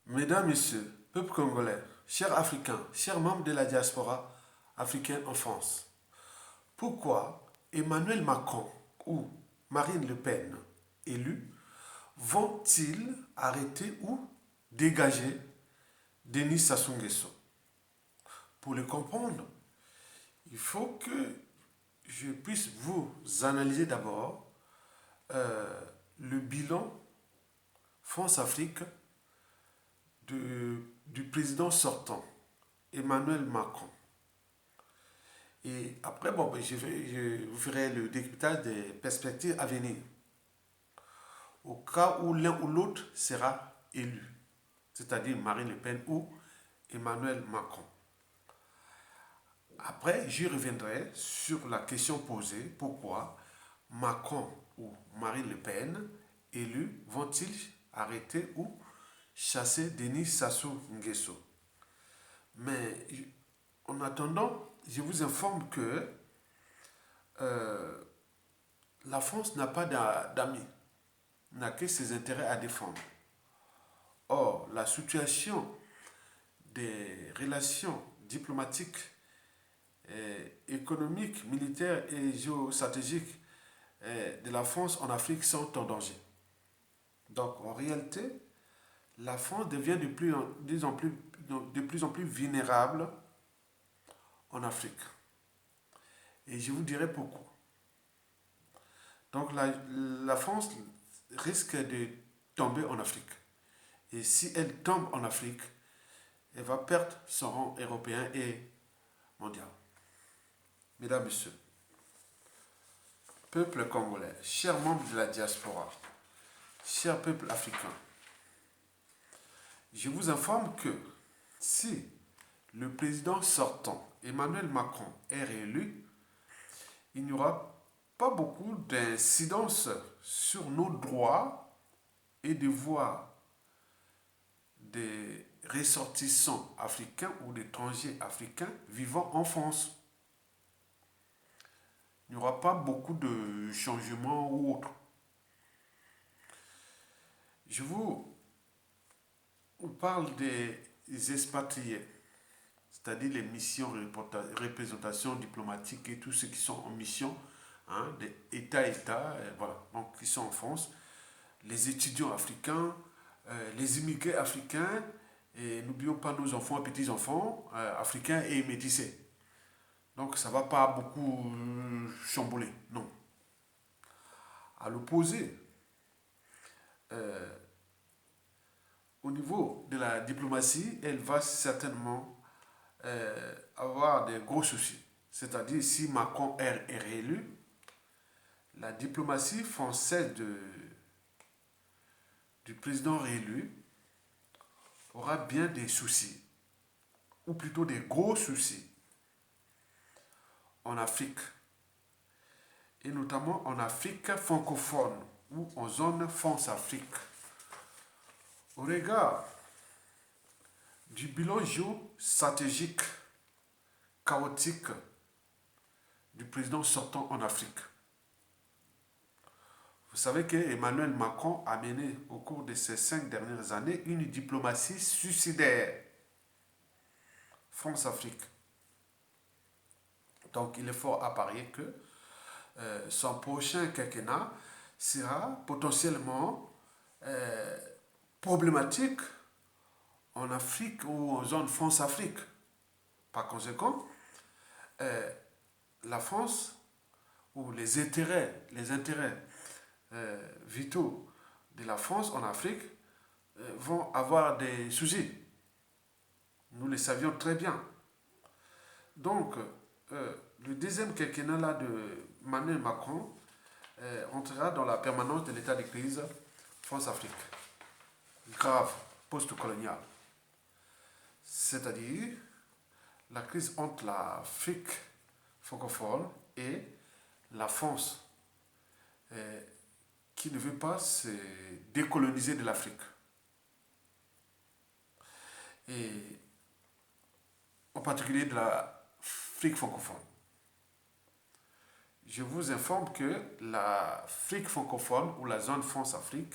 Mesdames, Messieurs, peuple congolais, chers Africains, chers membres de la diaspora africaine en France, pourquoi Emmanuel Macron ou Marine Le Pen, élus, vont-ils arrêter ou dégager Denis Sassou Nguesso? Pour le comprendre, il faut que je puisse vous analyser d'abord euh, le bilan France-Afrique du président sortant, Emmanuel Macron. Et après, bon, ben, je vous ferai le décryptage des perspectives à venir, au cas où l'un ou l'autre sera élu, c'est-à-dire Marine Le Pen ou Emmanuel Macron. Après, j'y reviendrai sur la question posée, pourquoi Macron ou Marine Le Pen, élus, vont-ils arrêter ou chasser Denis Sassou Nguesso? Mais en attendant, je vous informe que euh, la France n'a pas d'amis, n'a que ses intérêts à défendre. Or, la situation des relations diplomatiques, économiques, militaires et géostratégiques de la France en Afrique sont en danger. Donc, en réalité, la France devient de plus en plus vulnérable en Afrique. Et je vous dirai pourquoi. Donc, la France risque de tomber en Afrique. Et si elle tombe en Afrique, elle va perdre son rang européen et mondial. Mesdames, Messieurs, peuple congolais, chers membres de la diaspora, chers peuples africains, je vous informe que si le président sortant, Emmanuel Macron, est réélu, il n'y aura pas beaucoup d'incidence sur nos droits et devoirs des ressortissants africains ou d'étrangers africains vivant en France. Il n'y aura pas beaucoup de changements ou autres. Je vous parle des expatriés, c'est-à-dire les missions, représentations diplomatiques et tous ceux qui sont en mission, hein, d'État à État, voilà, donc qui sont en France, les étudiants africains, les immigrés africains, et n'oublions pas nos enfants et petits-enfants africains et métissés. Donc ça ne va pas beaucoup chambouler, non. À l'opposé, euh, au niveau de la diplomatie, elle va certainement avoir des gros soucis. C'est-à-dire, si Macron est réélu, la diplomatie française du président réélu aura bien des soucis, ou plutôt des gros soucis, en Afrique, et notamment en Afrique francophone, ou en zone France-Afrique. Au regard du bilan géostratégique chaotique du président sortant en Afrique. Vous savez qu'Emmanuel Macron a mené au cours de ces 5 dernières années une diplomatie suicidaire France-Afrique. Donc il est fort à parier que son prochain quinquennat sera potentiellement problématique en Afrique ou en zone France-Afrique. Par conséquent, la France ou les intérêts vitaux de la France en Afrique vont avoir des soucis. Nous le savions très bien. Donc, le deuxième quinquennat là de Emmanuel Macron entrera dans la permanence de l'état de crise France-Afrique. Grave, post-colonial. C'est-à-dire la crise entre l'Afrique francophone et la France qui ne veut pas se décoloniser de l'Afrique. Et en particulier de l'Afrique francophone. Je vous informe que l'Afrique francophone ou la zone France-Afrique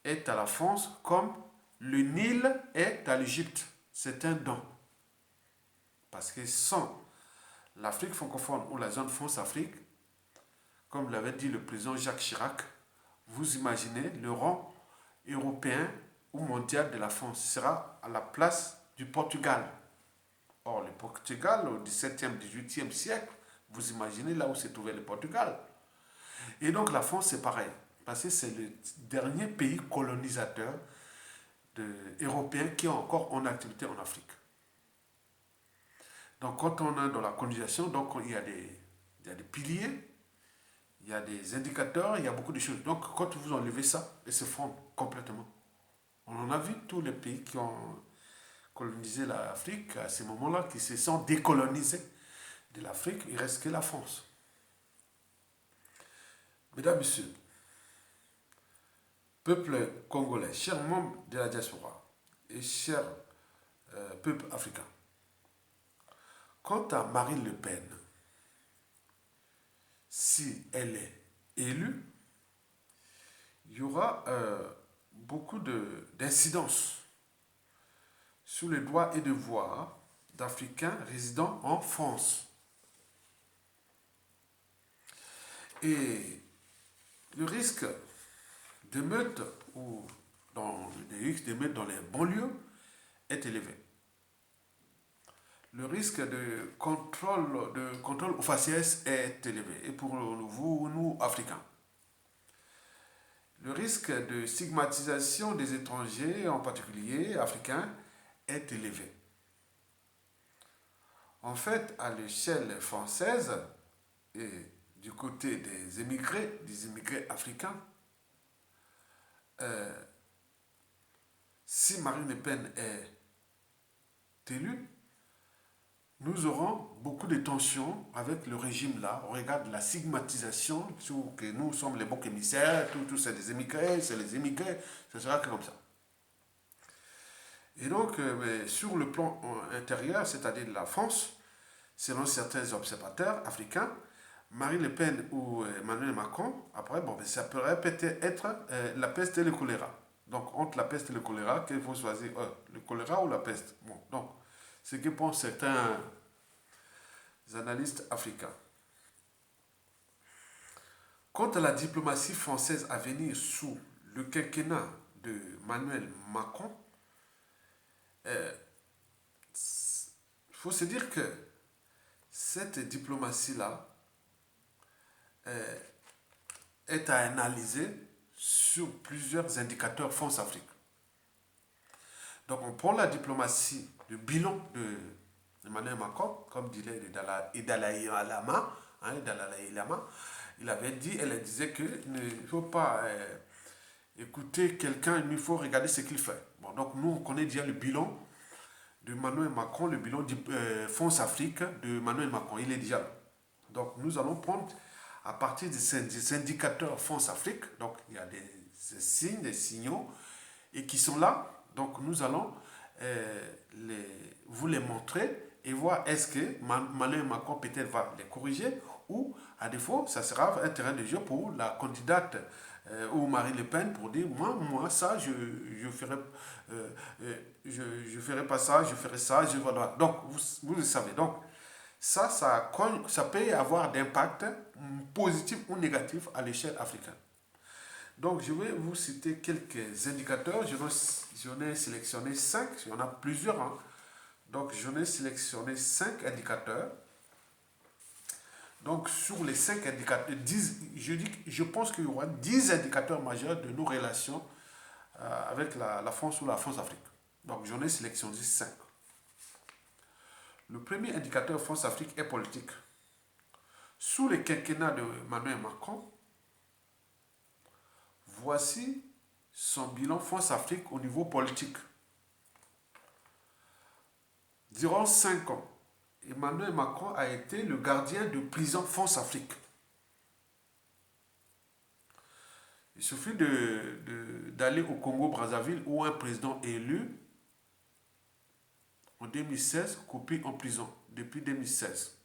est à la France comme le Nil est à l'Égypte. C'est un don. Parce que sans l'Afrique francophone ou la zone France-Afrique, comme l'avait dit le président Jacques Chirac, vous imaginez le rang européen ou mondial de la France sera à la place du Portugal. Or, le Portugal, au XVIIe, XVIIIe siècle, vous imaginez là où s'est trouvé le Portugal. Et donc la France, c'est pareil, parce que c'est le dernier pays colonisateur européen qui est encore en activité en Afrique. Donc quand on est dans la colonisation, donc il y a des piliers, il y a des indicateurs, il y a beaucoup de choses. Donc quand vous enlevez ça, ils se fondent complètement. On en a vu tous les pays qui ont colonisé l'Afrique à ce moment-là, qui se sont décolonisés de l'Afrique, il ne reste que la France. Mesdames, Messieurs, peuple congolais, chers membres de la diaspora et chers peuple africain, quant à Marine Le Pen, si elle est élue, il y aura beaucoup d'incidences sur les droits et devoirs d'Africains résidant en France. Et le risque d'émeute ou le risque d'émeute dans les banlieues est élevé. Le risque de contrôle au faciès est élevé. Et pour vous, nous, Africains, le risque de stigmatisation des étrangers, en particulier africains, est élevé. En fait, à l'échelle française et du côté des immigrés africains, si Marine Le Pen est élue, nous aurons beaucoup de tensions avec le régime là, au regard de la stigmatisation, que nous sommes les bons émissaires, tout c'est des immigrés, c'est les immigrés, ce sera que comme ça. Et donc, sur le plan intérieur, c'est-à-dire de la France, selon certains observateurs africains, Marine Le Pen ou Emmanuel Macron, après, ça pourrait peut-être être la peste et le choléra. Donc, entre la peste et le choléra, qu'il faut choisir le choléra ou la peste. Bon, donc, ce que pensent certains analystes africains. Quant à la diplomatie française à venir sous le quinquennat de Emmanuel Macron, il faut se dire que cette diplomatie-là est à analyser sur plusieurs indicateurs France-Afrique. Donc on prend la diplomatie, le bilan d'Emmanuel Macron, comme disait le Dalai Lama, il avait dit, elle disait qu'il ne faut pas écouter quelqu'un, il faut regarder ce qu'il fait. Bon, donc nous on connaît déjà le bilan de Emmanuel Macron, le bilan de France-Afrique de Emmanuel Macron, il est déjà là. Donc nous allons prendre à partir des indicateurs France-Afrique, donc il y a des signes, des signaux, et qui sont là. Donc nous allons vous les montrer et voir est-ce que Emmanuel Macron peut-être va les corriger ou à défaut, ça sera un terrain de jeu pour la candidate ou Marine Le Pen pour dire moi ça, je ferai je ferai pas ça, je ferai ça, voilà. Donc vous le savez. Donc ça peut avoir d'impact positif ou négatif à l'échelle africaine. Donc, je vais vous citer quelques indicateurs. J'en ai sélectionné 5. Il y en a plusieurs. Hein. Donc, j'en ai sélectionné 5 indicateurs. Donc, sur les 5 indicateurs, je pense qu'il y aura 10 indicateurs majeurs de nos relations avec la France ou la France-Afrique. Donc, j'en ai sélectionné 5. Le premier indicateur France-Afrique est politique. Sous le quinquennat de Emmanuel Macron, voici son bilan France-Afrique au niveau politique. Durant 5 ans, Emmanuel Macron a été le gardien de prison France-Afrique. Il suffit d'aller au Congo-Brazzaville où un président élu en 2016 copie en prison depuis 2016.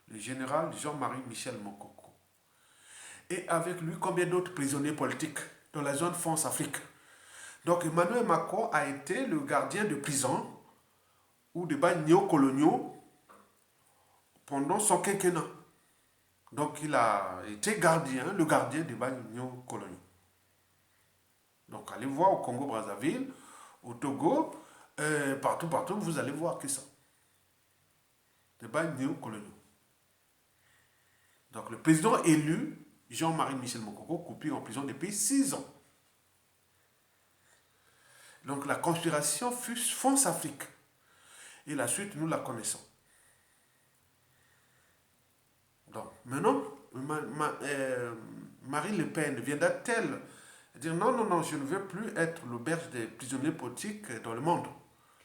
Le général Jean-Marie Michel Mokoko. Et avec lui, combien d'autres prisonniers politiques dans la zone France-Afrique? Donc Emmanuel Macron a été le gardien de prison ou de bains néocoloniaux pendant son quinquennat. Donc il a été le gardien des bains néocoloniaux. Donc allez voir au Congo-Brazzaville, au Togo, partout, vous allez voir que ça. Des bains néocoloniaux. Donc le président élu, Jean-Marie Michel Mokoko, coupé en prison depuis 6 ans. Donc la conspiration fut France-Afrique. Et la suite, nous la connaissons. Donc maintenant, Marine Le Pen viendra-t-elle dire non, non, non, je ne veux plus être l'auberge des prisonniers politiques dans le monde.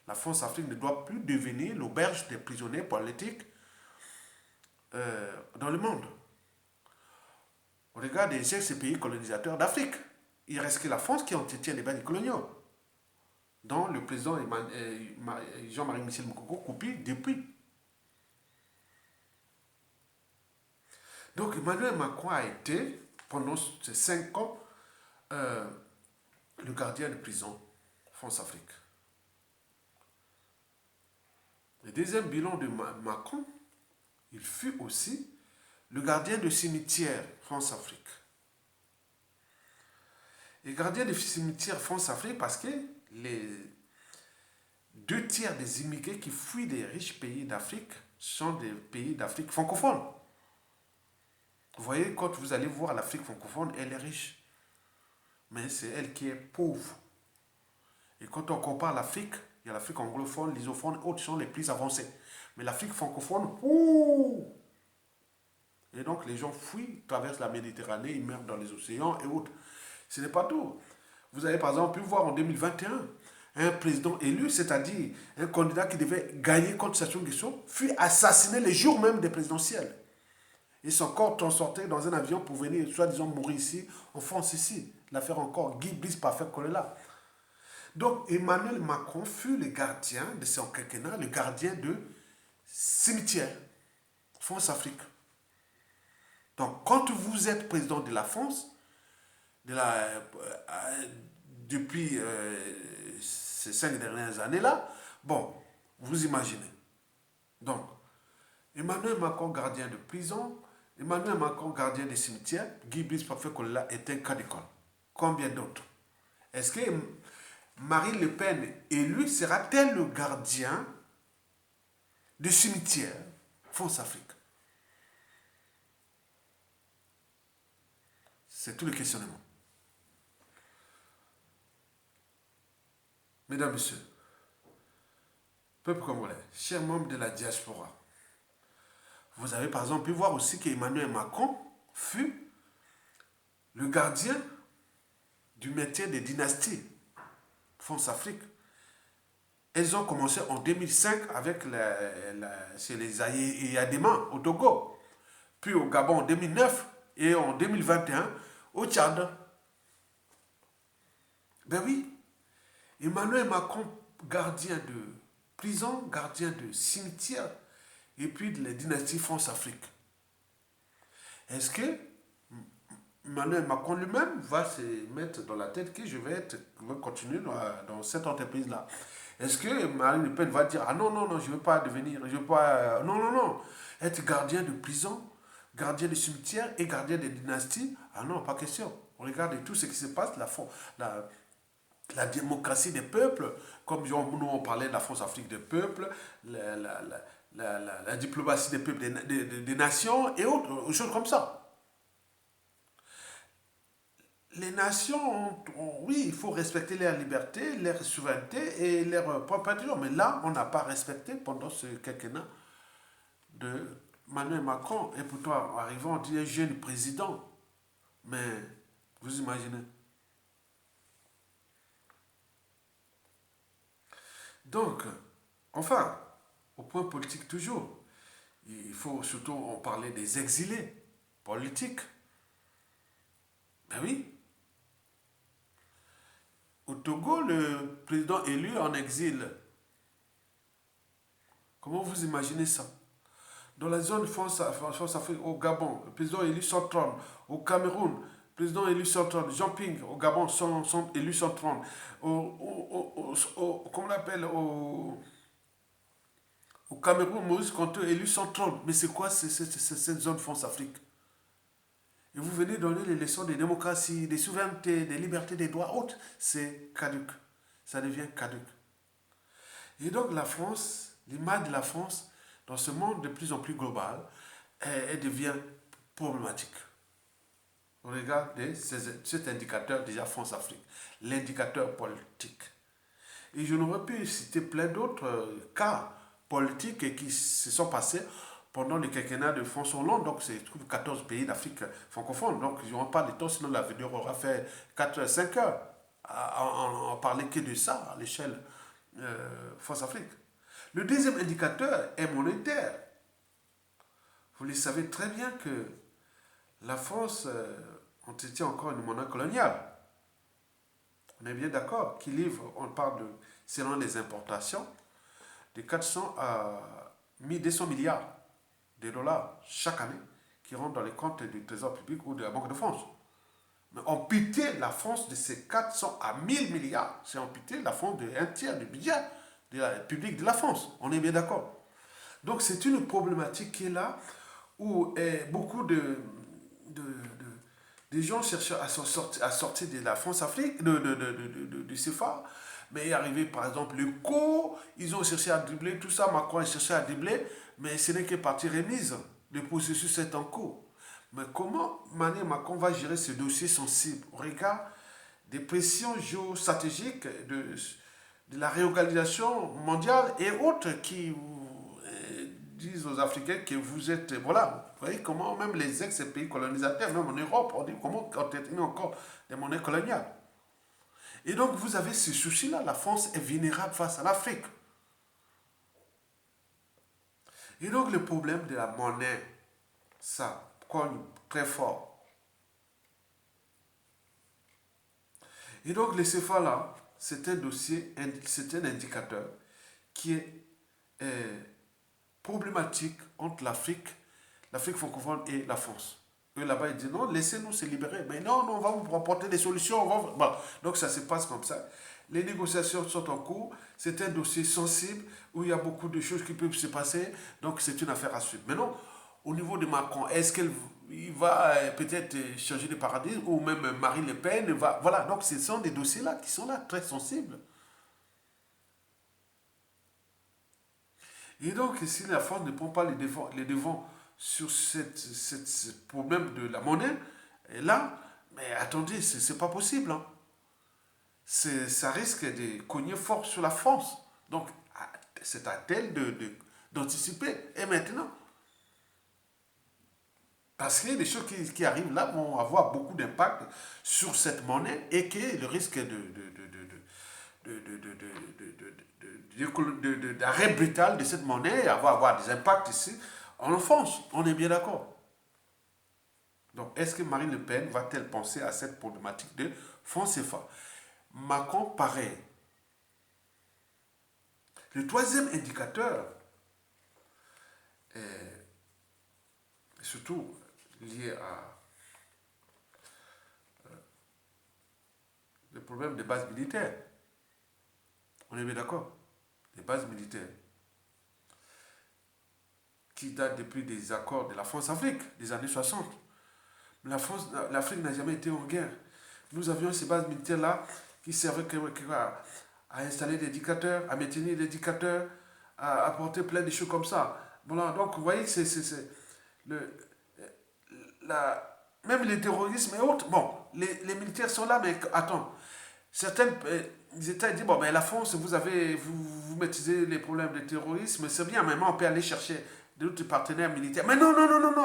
La France-Afrique ne doit plus devenir l'auberge des prisonniers politiques dans le monde. Regardez ces pays colonisateurs d'Afrique. Il reste que la France qui entretient les bains coloniaux, dont le président Jean-Marie Michel Mokoko coupe depuis. Donc Emmanuel Macron a été, pendant ces 5 ans, le gardien de prison France-Afrique. Le deuxième bilan de Macron, il fut aussi le gardien de cimetière France-Afrique. Le gardien de cimetière France-Afrique parce que les 2 tiers des immigrés qui fuient des riches pays d'Afrique sont des pays d'Afrique francophone. Vous voyez, quand vous allez voir l'Afrique francophone, elle est riche. Mais c'est elle qui est pauvre. Et quand on compare l'Afrique, il y a l'Afrique anglophone, lusophone, autres sont les plus avancés. Mais l'Afrique francophone, ouh! Et donc les gens fuient, traversent la Méditerranée, ils meurent dans les océans et autres. Ce n'est pas tout. Vous avez par exemple pu voir en 2021, un président élu, c'est-à-dire un candidat qui devait gagner contre Sassou Nguesso, fut assassiné le jour même des présidentielles. Et son corps transporté dans un avion pour venir, soi-disant, mourir ici, en France, ici. L'affaire encore, Guy Brice Parfait là. Donc, Emmanuel Macron fut le gardien de son quinquennat, le gardien de cimetière, France-Afrique. Donc, quand vous êtes président de la France, depuis ces 5 dernières années-là, bon, vous imaginez. Donc, Emmanuel Macron, gardien de prison, Emmanuel Macron, gardien des cimetières, Guy Brice Parfait est un cas d'école. Combien d'autres? Est-ce que Marine Le Pen, élue, sera-t-elle le gardien du cimetière France-Afrique? C'est tout le questionnement. Mesdames, Messieurs, peuple congolais, chers membres de la diaspora, vous avez par exemple pu voir aussi qu'Emmanuel Macron fut le gardien du métier des dynasties France-Afrique. Elles ont commencé en 2005 avec les Ayadema au Togo, puis au Gabon en 2009 et en 2021 au Tchad. Ben oui, Emmanuel Macron, gardien de prison, gardien de cimetière, et puis de la dynastie France-Afrique. Est-ce que Emmanuel Macron lui-même va se mettre dans la tête que je vais continuer dans cette entreprise-là? Est-ce que Marine Le Pen va dire ah non, non, non, je ne veux pas devenir, je veux pas. Non, non, non. Être gardien de prison, gardien de cimetière et gardien de dynastie, ah non, pas question. Regardez tout ce qui se passe, la démocratie des peuples, comme nous on parlait de la France-Afrique des peuples, la diplomatie des peuples, des nations et autres choses comme ça. Les nations, oui, il faut respecter leur liberté, leur souveraineté et leur propriété. Mais là, on n'a pas respecté pendant ce quinquennat de Emmanuel Macron. Et pourtant, arrivant, on dit un jeune président. Mais vous imaginez. Donc, enfin, au point politique toujours, il faut surtout en parler des exilés politiques. Ben oui. Au Togo, le président élu en exil. Comment vous imaginez ça? Dans la zone France-Afrique, au Gabon, le président élu sans trône. Au Cameroun, président élu 130. Jean-Ping au Gabon sont élus 130. Comment on l'appelle au Cameroun, Maurice Kamto élu 130. Mais c'est quoi cette zone France-Afrique? Et vous venez donner les leçons de démocratie, des souverainetés, des libertés, des droits autres. C'est caduc. Ça devient caduc. Et donc la France, l'image de la France, dans ce monde de plus en plus global, elle devient problématique. Regardez cet indicateur déjà France-Afrique, l'indicateur politique. Et je n'aurais pu citer plein d'autres cas politiques qui se sont passés pendant le quinquennat de François Hollande. Donc, c'est 14 pays d'Afrique francophone. Donc, je n'en parle de temps, sinon la vidéo aura fait 4-5 heures à en parler que de ça à l'échelle France-Afrique. Le deuxième indicateur est monétaire. Vous le savez très bien que la France entretient encore une monnaie coloniale. On est bien d'accord qu'il livre, on parle de, selon les importations, de 400 à 1200 milliards de dollars chaque année qui rentrent dans les comptes du Trésor public ou de la Banque de France. Mais amputer la France de ces 400 à 1000 milliards, c'est amputer la France d'un tiers du budget public de la France. On est bien d'accord. Donc c'est une problématique qui est là où beaucoup de gens cherchent à sortir de la France-Afrique, du CFA, mais arrivé par exemple le co, ils ont cherché à dribbler tout ça, Macron a cherché à dribbler, mais ce n'est que partie remise. Le processus est en cours. Mais comment Emmanuel Macron va gérer ce dossier sensible au regard des pressions géostratégiques de la réorganisation mondiale et autres qui disent aux Africains que vous êtes... Voilà, vous voyez comment même les ex-pays colonisateurs, même en Europe, on dit comment on détenait encore des monnaies coloniales. Et donc vous avez ce souci-là, la France est vulnérable face à l'Afrique. Et donc le problème de la monnaie, ça cogne très fort. Et donc le CFA là, c'est un dossier, c'est un indicateur qui est problématique entre l'Afrique francophone et la France. Eux là-bas ils disent non, laissez-nous se libérer. Mais non, on va vous apporter des solutions. Bon. Donc ça se passe comme ça. Les négociations sont en cours. C'est un dossier sensible où il y a beaucoup de choses qui peuvent se passer. Donc c'est une affaire à suivre. Maintenant, au niveau de Macron, est-ce qu'il va peut-être changer de paradigme ou même Marine Le Pen va... Voilà, donc ce sont des dossiers-là qui sont là très sensibles. Et donc, si la France ne prend pas les devants sur ce problème de la monnaie, et là, mais attendez, c'est pas possible. Hein. Ça risque de cogner fort sur la France. Donc, c'est à elle d'anticiper. Et maintenant, parce que les choses qui arrivent là vont avoir beaucoup d'impact sur cette monnaie et que le risque d'arrêt brutal de cette monnaie va avoir des impacts ici en France. On est bien d'accord. Donc, est-ce que Marine Le Pen va-t-elle penser à cette problématique de franc CFA? Macron, pareil. Le troisième indicateur est surtout lié à le problème des bases militaires. On est bien d'accord. Les bases militaires qui datent depuis des accords de la France-Afrique des années 60. L'Afrique n'a jamais été en guerre. Nous avions ces bases militaires-là qui servaient à installer des dictateurs, à maintenir des dictateurs, à apporter plein de choses comme ça. Voilà, donc vous voyez que même les terrorismes et autres, bon, les militaires sont là, mais attends, certains États disent, bon, ben la France, vous maîtrisez les problèmes de terrorisme, c'est bien, mais on peut aller chercher d'autres partenaires militaires. Mais non,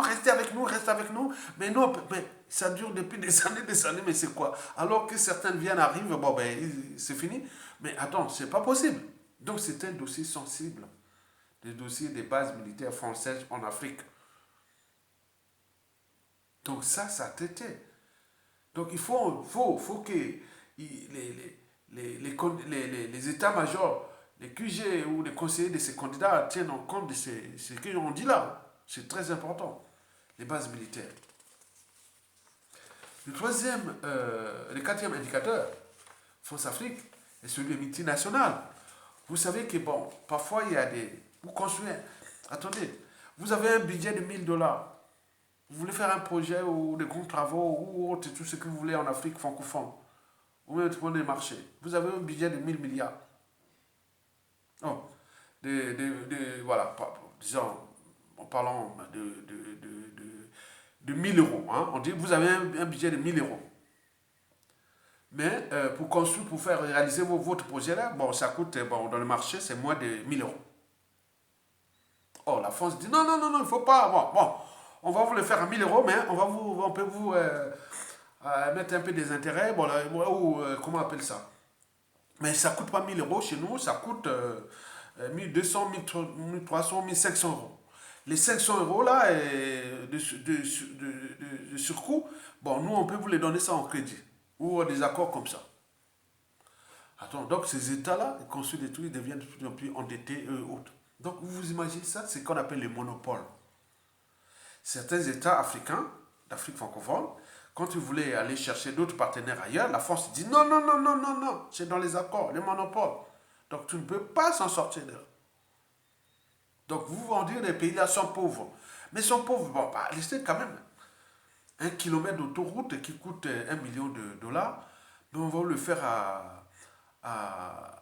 restez avec nous. Mais non, mais ça dure depuis des années, mais c'est quoi? Alors que certains arrivent, bon, ben, c'est fini. Mais attends, c'est pas possible. Donc c'est un dossier sensible, le dossier des bases militaires françaises en Afrique. Donc ça a traité. Donc il faut que les états-majors, les QG ou les conseillers de ces candidats tiennent en compte de ce qu'on dit là. C'est très important, les bases militaires. Le quatrième indicateur, France-Afrique, est celui des multinationales. Vous savez que, bon, parfois, il y a des... Vous construisez... Attendez, vous avez un budget de 1000 $. Vous voulez faire un projet ou des grands travaux ou autre, tout ce que vous voulez en Afrique francophone. Ou même pour les marchés. Vous avez un budget de 1000 milliards. Oh, voilà, disons, en parlant de 1000 euros. Hein, on dit que vous avez un budget de 1000 €. Mais pour construire, pour faire réaliser votre projet là, bon, ça coûte, bon, dans le marché, c'est moins de 1000 €. Oh, la France dit non, non, non, non, il ne faut pas. Bon, on va vous le faire à 1000 €, mais on peut vous mettre un peu des intérêts, bon, là, ou comment on appelle ça. Mais ça ne coûte pas 1000 € chez nous, ça coûte 1200, 1300, 1500 €. Les 500 € là, de surcoût, bon, nous, on peut vous les donner ça en crédit. Ou des accords comme ça. Attends, donc ces États-là, ils construisent des trucs, ils deviennent de plus en plus endettés, eux autres. Donc vous vous imaginez ça, c'est ce qu'on appelle les monopoles. Certains États africains, d'Afrique francophone, quand ils voulaient aller chercher d'autres partenaires ailleurs, la France dit non, non, non, non, non, non, c'est dans les accords, les monopoles. Donc tu ne peux pas s'en sortir de là. Donc vous vendez les pays-là sont pauvres. Mais ils sont pauvres, bon, bah, laissez quand même 1 km d'autoroute qui coûte 1 million de $, mais on va le faire à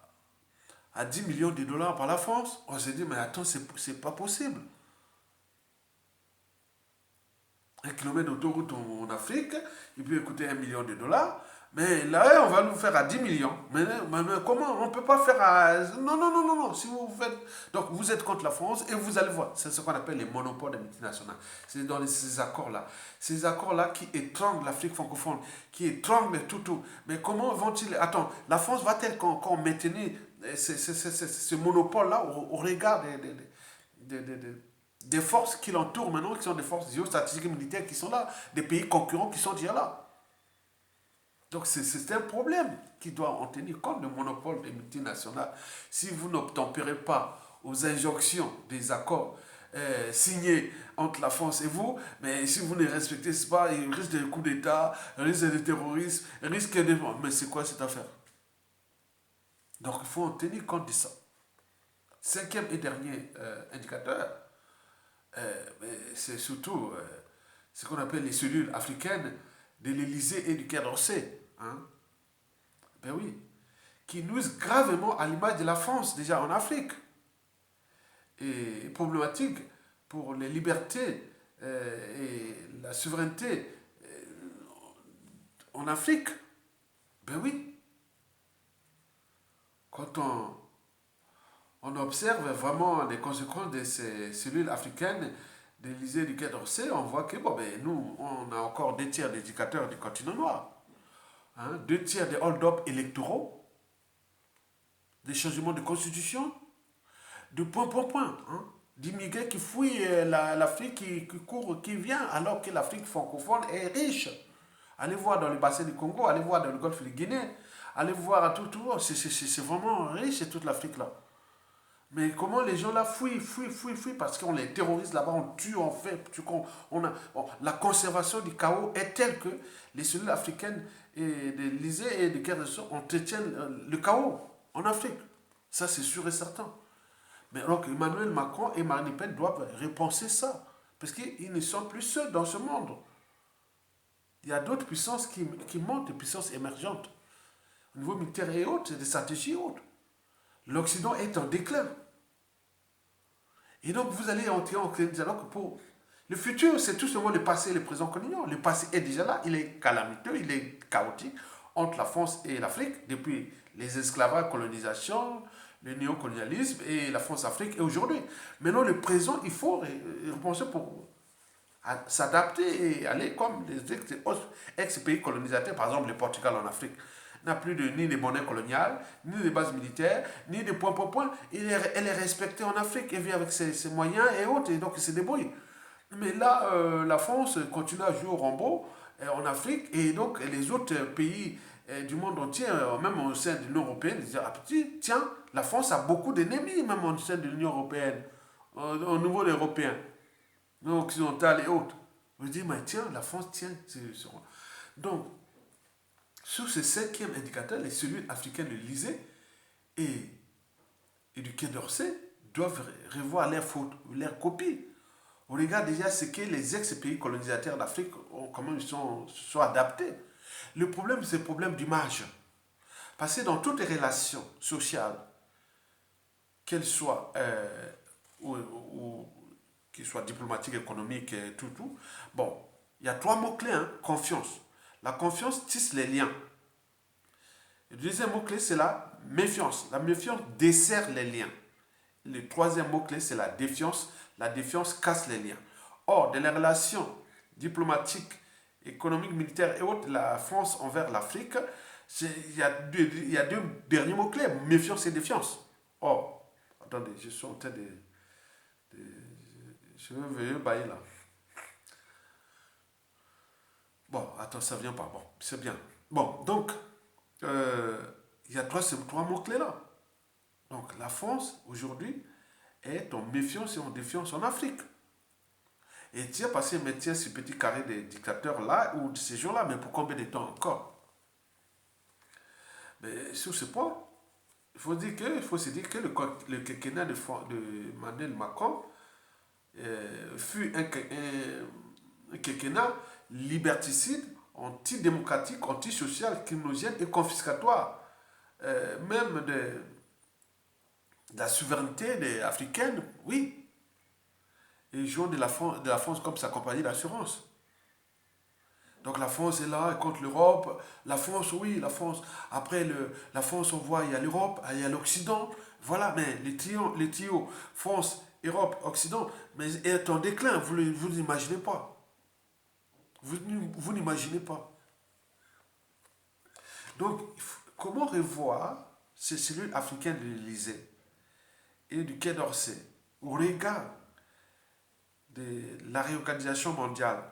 10 millions de $ par la France. On s'est dit, mais attends, c'est pas possible. 1 km d'autoroute en Afrique, il peut coûter 1 million de $, mais là, on va nous faire à 10 millions. Mais comment? On ne peut pas faire à... Non, non, non, non, non. Si vous faites... Donc, vous êtes contre la France et vous allez voir. C'est ce qu'on appelle les monopoles des multinationales. C'est dans ces accords-là. Ces accords-là qui étranglent l'Afrique francophone, qui étranglent tout. Mais comment vont-ils... Attends, la France va-t-elle encore maintenir ce monopole-là au regard des forces qui l'entourent maintenant, qui sont des forces géostratégiques et militaires qui sont là, des pays concurrents qui sont déjà là? Donc c'est un problème qui doit en tenir compte, le monopole des multinationales. Si vous n'obtempérez pas aux injonctions des accords signés entre la France et vous, mais si vous ne respectez pas, il risque de coups d'État, risque de terrorisme, risque de... Mais c'est quoi cette affaire? Donc il faut en tenir compte de ça. Cinquième et dernier indicateur, c'est surtout ce qu'on appelle les cellules africaines de l'Élysée et du Quai d'Orsay. Hein? Ben oui. Qui nuisent gravement à l'image de la France, déjà en Afrique. Et problématique pour les libertés et la souveraineté en Afrique. Ben oui. Quand on observe vraiment les conséquences de ces cellules africaines de l'Élysée et du Quai d'Orsay, on voit que bon, ben, nous, on a encore 2 tiers d'éducateurs du continent noir. Hein, 2 tiers des hold-up électoraux, des changements de constitution, de point, hein, d'immigrés qui fouillent l'Afrique, qui courent, qui vient, alors que l'Afrique francophone est riche. Allez voir dans le bassin du Congo, allez voir dans le golfe de Guinée, allez voir à tout, c'est vraiment riche toute l'Afrique là. Mais comment les gens là fuient parce qu'on les terrorise là-bas, on tue, on fait, la conservation du chaos est telle que les cellules africaines et de l'Élysée et de Quai d'Orsay entretiennent le chaos en Afrique. Ça c'est sûr et certain. Mais donc Emmanuel Macron et Marine Le Pen doivent repenser ça. Parce qu'ils ne sont plus seuls dans ce monde. Il y a d'autres puissances qui montent, des puissances émergentes. Au niveau militaire et autres, des stratégies autres. L'Occident est en déclin. Et donc vous allez entrer en alors que pour le futur, c'est tout simplement le passé et le présent qu'on ignore. Le passé est déjà là, il est calamiteux, il est chaotique entre la France et l'Afrique depuis les esclavages, colonisation, le néocolonialisme et la France-Afrique et aujourd'hui. Maintenant, le présent, il faut repenser pour s'adapter et aller comme les ex-pays colonisateurs, par exemple le Portugal en Afrique n'a plus ni de monnaie coloniale, ni de base militaire, ni de point. Elle est respectée en Afrique, elle vit avec ses moyens et autres, et donc elle se débrouille. Mais là, la France continue à jouer au Rambo en Afrique, et donc les autres pays du monde entier, même au sein de l'Union européenne, ils disent, ah petit, tiens, la France a beaucoup d'ennemis, même au sein de l'Union européenne, au niveau des Européens, occidentaux et autres. Je dis, mais tiens, la France tient. Donc, sur ce cinquième indicateur, les cellules africaines de l'Élysée et du Quai d'Orsay doivent revoir leur copie. On regarde déjà ce que les ex-pays colonisateurs d'Afrique, comment ils se sont adaptés. Le problème, c'est le problème d'image. Parce que dans toutes les relations sociales, qu'elles soient, qu'elles soient diplomatiques, économiques, et tout, bon, il y a trois mots-clés, hein. Confiance. La confiance tisse les liens. Le deuxième mot-clé, c'est la méfiance. La méfiance dessert les liens. Le troisième mot-clé, c'est la défiance. La défiance casse les liens. Or, dans les relations diplomatiques, économiques, militaires et autres, la France envers l'Afrique, il y a deux derniers mots-clés, méfiance et défiance. Or, attendez, je suis en train de je vais bailler là. Bon, attends, ça vient pas. Bon, c'est bien. Bon, donc, il y a ces trois mots-clés là. Donc, la France, aujourd'hui, est en méfiance et en défiance en Afrique. Et tiens, parce qu'il maintient ce petit carré des dictateurs là, ou de ces gens-là, mais pour combien de temps encore? Mais sur ce point, il faut se dire que le quinquennat de Emmanuel Macron fut un quinquennat liberticide, antidémocratique, antisocial, criminogène et confiscatoire. Même de la souveraineté africaine, oui. Et jouant de la France comme sa compagnie d'assurance. Donc la France est là contre l'Europe. La France, oui, la France. Après, la France, on voit, il y a l'Europe, il y a l'Occident. Voilà, mais les tuyaux France, Europe, Occident, mais est en déclin. Vous n'imaginez pas. Vous n'imaginez pas. Donc, comment revoir ces cellules africaines de l'Élysée et du Quai d'Orsay au regard de la réorganisation mondiale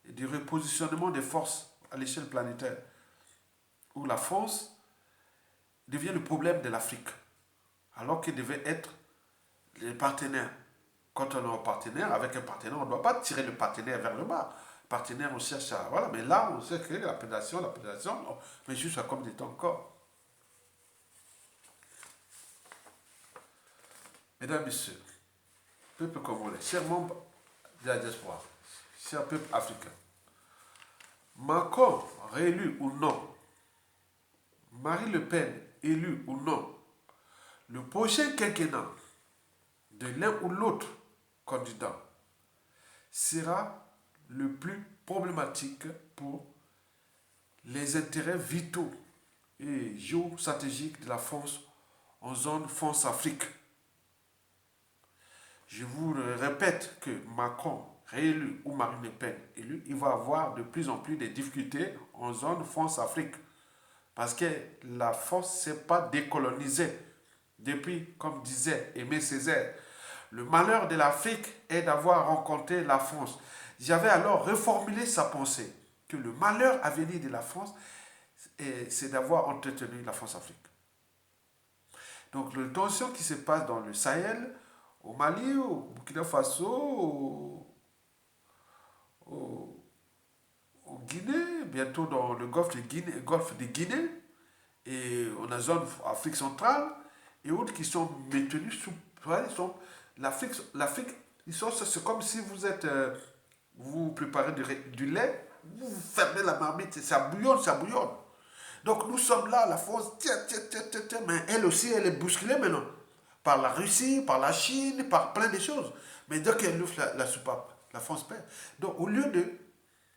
et du repositionnement des forces à l'échelle planétaire, où la France devient le problème de l'Afrique, alors qu'elle devait être les partenaires. Quand on est un partenaire, avec un partenaire, on ne doit pas tirer le partenaire vers le bas. Partenaire, on cherche à... Voilà, mais là, on sait que la pédation, non, mais juste comme des temps encore. Mesdames, Messieurs, peuple congolais, chers membres de la diaspora, chers peuple africain, Macron, réélu ou non, Marine Le Pen, élue ou non, le prochain quinquennat de l'un ou l'autre candidat sera le plus problématique pour les intérêts vitaux et géostratégiques de la France en zone France-Afrique. Je vous répète que Macron, réélu ou Marine Le Pen, élu, il va avoir de plus en plus de difficultés en zone France-Afrique. Parce que la France ne s'est pas décolonisée depuis, comme disait Aimé Césaire, le malheur de l'Afrique est d'avoir rencontré la France. J'avais alors reformulé sa pensée, que le malheur à venir de la France, c'est d'avoir entretenu la France-Afrique. Donc, les tensions qui se passent dans le Sahel, au Mali, au Burkina Faso, au Guinée, bientôt dans le golfe de Guinée, et on a zone Afrique centrale, et autres qui sont maintenus sous... L'Afrique, c'est comme si vous préparez du lait, vous fermez la marmite, ça bouillonne, ça bouillonne. Donc nous sommes là, la France, tiens, mais elle aussi, elle est bousculée maintenant. Par la Russie, par la Chine, par plein de choses. Mais dès qu'elle ouvre la soupape, la France perd. Donc au lieu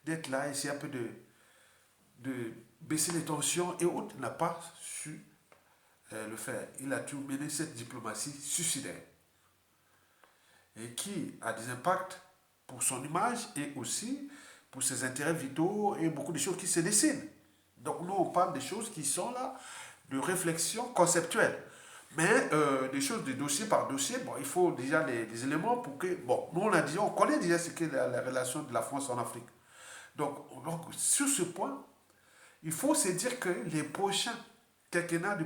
d'être là, essayer un peu de baisser les tensions et autres, n'a pas su le faire. Il a tout mené cette diplomatie suicidaire. Et qui a des impacts pour son image et aussi pour ses intérêts vitaux et beaucoup de choses qui se dessinent. Donc nous, on parle des choses qui sont là, de réflexion conceptuelle. Mais des choses de dossier par dossier, bon, il faut déjà des éléments pour que... Bon, nous, on connaît déjà ce qu'est la relation de la France en Afrique. Donc, sur ce point, il faut se dire que les prochains quinquennats de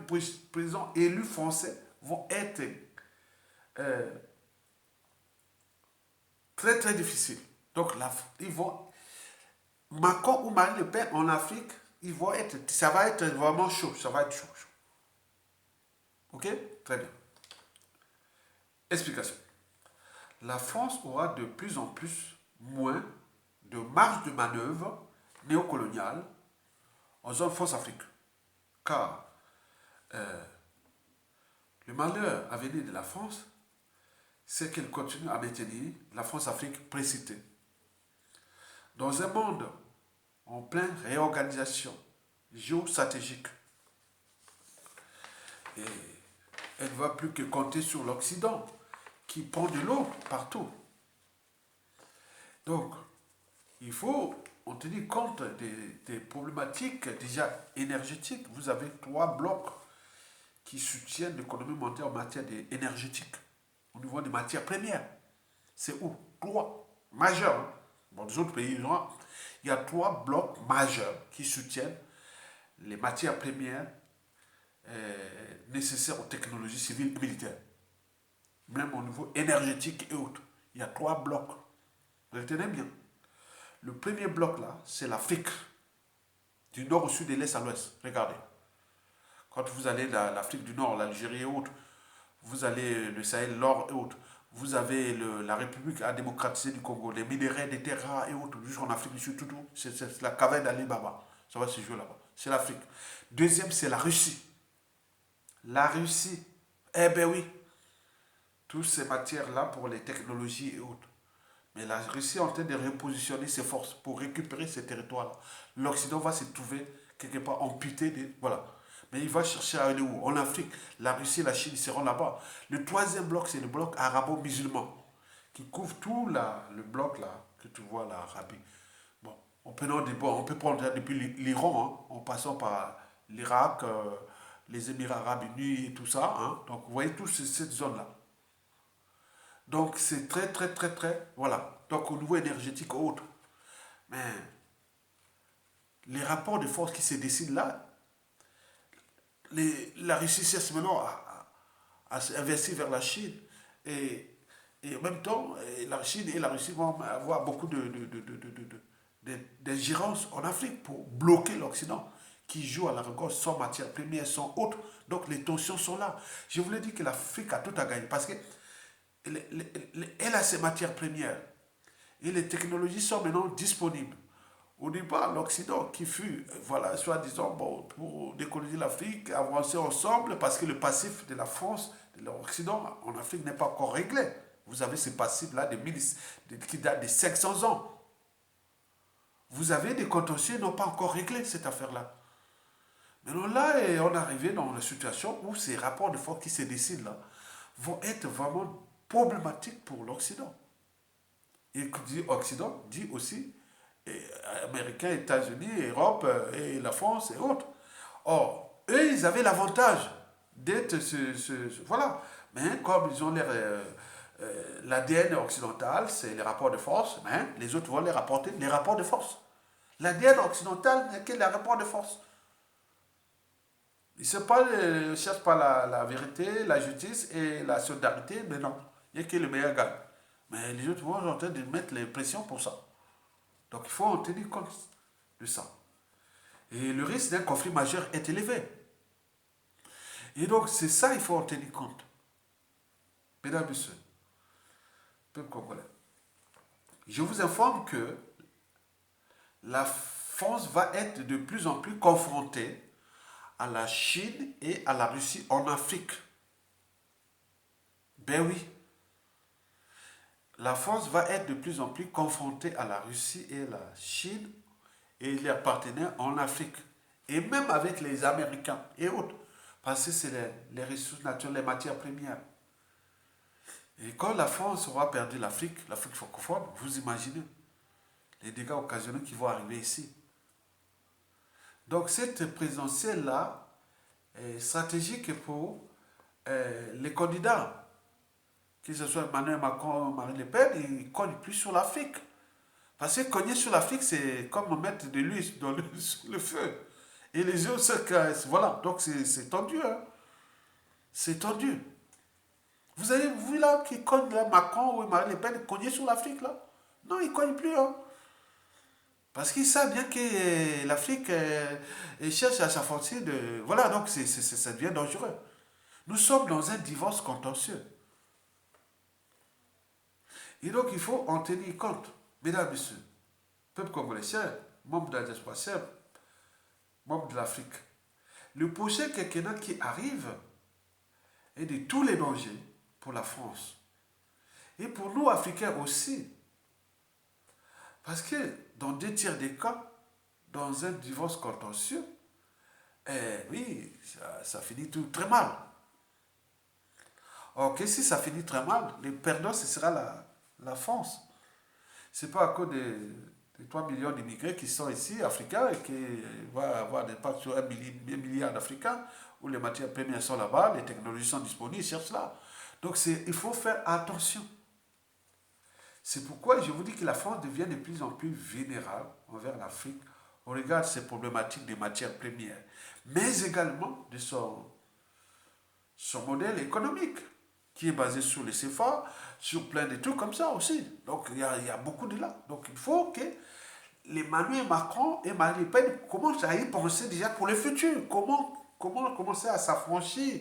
présidents élus français vont être très, très difficiles. Donc, ils vont Macron ou Marine Le Pen en Afrique, ça va être vraiment chaud. Ça va être chaud. Ok? Très bien. Explication. La France aura de plus en plus moins de marge de manœuvre néocoloniale en zone France-Afrique. Car le malheur à venir de la France, c'est qu'elle continue à maintenir la France-Afrique précitée. Dans un monde en pleine réorganisation géostratégique, et elle ne va plus que compter sur l'Occident, qui prend de l'eau partout. Donc, il faut en tenir compte des problématiques déjà énergétiques. Vous avez 3 blocs qui soutiennent l'économie mondiale en matière énergétique, au niveau des matières premières. C'est où? 3 majeurs. Hein. Bon, les autres pays, il y a 3 blocs majeurs qui soutiennent les matières premières nécessaires aux technologies civiles et militaires. Même au niveau énergétique et autres. Il y a 3 blocs. Retenez bien. Le premier bloc là, c'est l'Afrique. Du nord au sud et l'est à l'ouest. Regardez. Quand vous allez l'Afrique du Nord, l'Algérie et autres, vous allez le Sahel, l'or et autres, vous avez la République démocratisée du Congo, les minéraux, des terres rares et autres, jusqu'en Afrique du Sud, tout, c'est la caverne d'Ali Baba. Ça va se jouer là-bas. C'est l'Afrique. Deuxième, c'est la Russie. La Russie. Eh ben oui. Toutes ces matières-là pour les technologies et autres. Mais la Russie est en train de repositionner ses forces pour récupérer ces territoires-là. L'Occident va se trouver quelque part amputé. Voilà. Mais il va chercher à aller où? En Afrique. La Russie et la Chine seront là-bas. Le troisième bloc, c'est le bloc arabo-musulman, qui couvre tout le bloc là, que tu vois, l'Arabie. Bon, on peut prendre depuis l'Iran, hein, en passant par l'Irak, les Émirats arabes unis et tout ça. Hein. Donc vous voyez toute cette zone-là. Donc c'est très, très, très, très. Voilà. Donc au niveau énergétique autre. Mais les rapports de force qui se décident là, la Russie cesse maintenant à s'investir vers la Chine. Et en même temps, la Chine et la Russie vont avoir beaucoup d'ingérence en Afrique pour bloquer l'Occident, qui joue à la rigueur sans matière première, sans autre. Donc les tensions sont là. Je voulais dire que l'Afrique a tout à gagner parce que elle a ses matières premières et les technologies sont maintenant disponibles. Au départ, l'Occident qui fut, voilà, soi-disant, bon, pour décoloniser l'Afrique, avancer ensemble, parce que le passif de la France, de l'Occident, en Afrique n'est pas encore réglé. Vous avez ce passif-là qui date de 500 ans. Vous avez des contentieux qui n'ont pas encore réglé cette affaire-là. Maintenant là, on est arrivé dans une situation où ces rapports de force qui se décident là vont être vraiment problématiques pour l'Occident. Et qui dit Occident, dit aussi Américains, États-Unis, Europe et la France et autres. Or, eux, ils avaient l'avantage d'être voilà. Mais comme ils ont l'ADN occidental, c'est les rapports de force, mais les autres vont les rapporter les rapports de force. L'ADN occidental n'est que les rapports de force. Ils ne cherchent pas la vérité, la justice et la solidarité, mais non. Il n'y a que le meilleur gagne. Mais les autres vont en train de mettre les pressions pour ça. Donc il faut en tenir compte de ça. Et le risque d'un conflit majeur est élevé. Et donc c'est ça il faut en tenir compte. Mesdames et messieurs, peuple congolais, je vous informe que la France va être de plus en plus confrontée à la Chine et à la Russie en Afrique. Ben oui. La France va être de plus en plus confrontée à la Russie et à la Chine et leurs partenaires en Afrique. Et même avec les Américains et autres. Parce que c'est les ressources naturelles, les matières premières. Et quand la France aura perdu l'Afrique francophone, vous imaginez les dégâts occasionnés qui vont arriver ici. Donc cette présidentielle-là est stratégique pour les candidats. Que ce soit Emmanuel Macron ou Marine Le Pen, ils ne cognent plus sur l'Afrique. Parce que cogner sur l'Afrique, c'est comme mettre de l'huile sur le feu. Et les yeux se cassent. Voilà, donc c'est tendu. Hein. C'est tendu. Vous avez vu là qui cogne là, Macron ou Marine Le Pen cogner sur l'Afrique là? Non, ils ne cognent plus. Hein. Parce qu'ils savent bien que l'Afrique cherche à s'afforcer de... Voilà, donc ça devient dangereux. Nous sommes dans un divorce contentieux. Et donc il faut en tenir compte. Mesdames, Messieurs, peuple congolais, chers, membres de la diaspora, chers, membres de l'Afrique, le prochain quinquennat qui arrive est de tous les dangers pour la France. Et pour nous, Africains aussi. Parce que dans 2 tiers des cas, dans un divorce contentieux, oui, ça finit tout très mal. Ok, si ça finit très mal, les perdants, ce sera la France. C'est pas à cause des 3 millions d'immigrés qui sont ici, africains, et qui vont avoir des impacts sur 1 milliard d'Africains, où les matières premières sont là-bas, les technologies sont disponibles, ils cherchent là. Donc il faut faire attention. C'est pourquoi je vous dis que la France devient de plus en plus vulnérable envers l'Afrique au regard de ces problématiques des matières premières, mais également de son modèle économique, qui est basé sur les CFA, sur plein de trucs comme ça aussi. Donc il y a beaucoup de là. Donc il faut que les Emmanuel Macron et Marine Le Pen commencent à y penser déjà pour le futur. Comment commencer à s'affranchir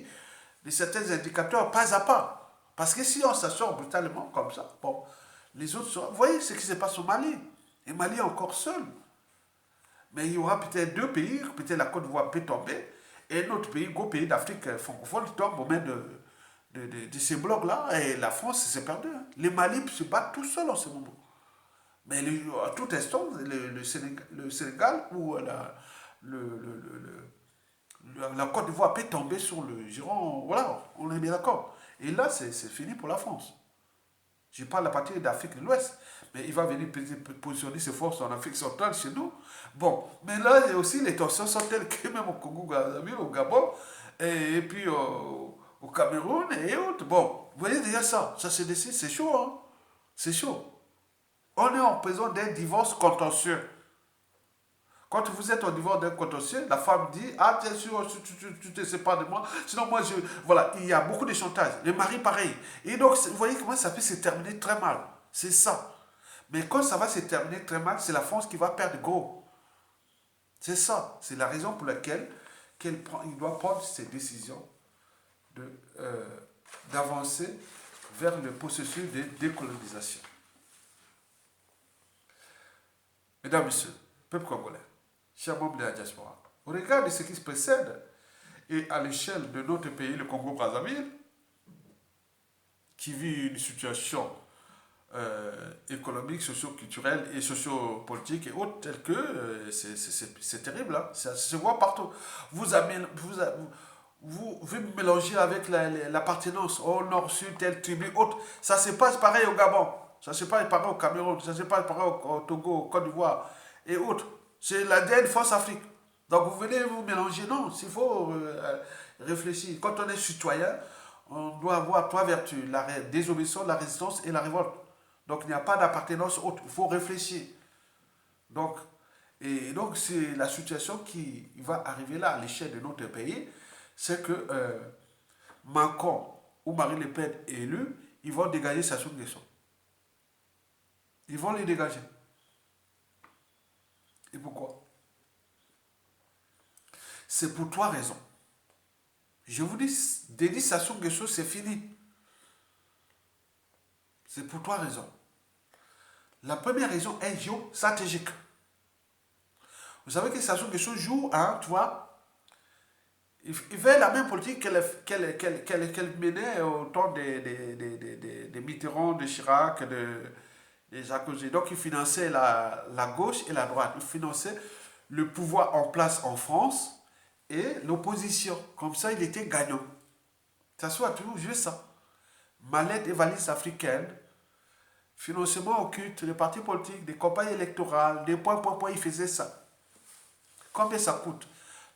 de certains indicateurs pas à pas. Parce que si on s'assure brutalement comme ça, bon, les autres seront... Vous voyez ce qui se passe au Mali. Et Mali est encore seul. Mais il y aura peut-être 2 pays, peut-être la Côte d'Ivoire peut tomber, et un autre pays, gros pays d'Afrique francophone, tombe au mains de ces blocs-là, et la France s'est perdue. Les Mali se battent tout seuls en ce moment. Mais à tout instant, le Sénégal ou la Côte d'Ivoire peut tomber sur le giron. Voilà, on est bien d'accord. Et là, c'est fini pour la France. Je parle à partir d'Afrique de l'Ouest. Mais il va venir positionner ses forces en Afrique centrale chez nous. Bon, mais là, il y a aussi les tensions sont telles que même au Congo, au Gabon, et puis au Cameroun et autres. Bon, vous voyez déjà ça. Ça se décide, c'est chaud, hein. C'est chaud. On est en présence d'un divorce contentieux. Quand vous êtes en divorce d'un contentieux, la femme dit: ah, bien sûr, tu te sépares de moi. Sinon, moi, je. Voilà, il y a beaucoup de chantage. Les maris, pareil. Et donc, vous voyez comment ça peut se terminer très mal. C'est ça. Mais quand ça va se terminer très mal, c'est la France qui va perdre gros. C'est ça. C'est la raison pour laquelle il doit prendre ses décisions d'avancer vers le processus de décolonisation. Mesdames, Messieurs, peuple congolais, chers membres de la diaspora, au regard de ce qui se précède et à l'échelle de notre pays, le Congo-Brazzaville, qui vit une situation économique, socio-culturelle et socio-politique et autres, telles que c'est terrible, hein? Ça se voit partout. Vous mélangez avec l'appartenance au nord-sud, telle tribu, autre. Ça se passe pareil au Gabon, ça se passe pareil au Cameroun, ça se passe pareil au Togo, au Côte d'Ivoire et autres. C'est l'ADN Force Afrique. Donc vous venez vous mélanger. Non, il faut réfléchir. Quand on est citoyen, on doit avoir 3 vertus: la désobéissance, la résistance et la révolte. Donc il n'y a pas d'appartenance autre. Il faut réfléchir. Donc, donc c'est la situation qui va arriver là à l'échelle de notre pays. C'est que Macron ou Marine Le Pen élus, ils vont dégager Sassou Nguesso. Ils vont les dégager. Et pourquoi? C'est pour 3 raisons. Je vous dis, Denis Sassou Nguesso, c'est fini. C'est pour 3 raisons. La première raison est géostratégique. Vous savez que Sassou Nguesso joue, hein, tu vois, il fait la même politique qu'elle menait au temps des Mitterrand, de Chirac, de Sarkozy. Donc il finançait la gauche et la droite. Il finançait le pouvoir en place en France et l'opposition. Comme ça, il était gagnant. Sassou a toujours joué ça. Mallette et valise africaine, financement occulte, les partis politiques, des campagnes électorales, des points, il faisait ça. Combien ça coûte?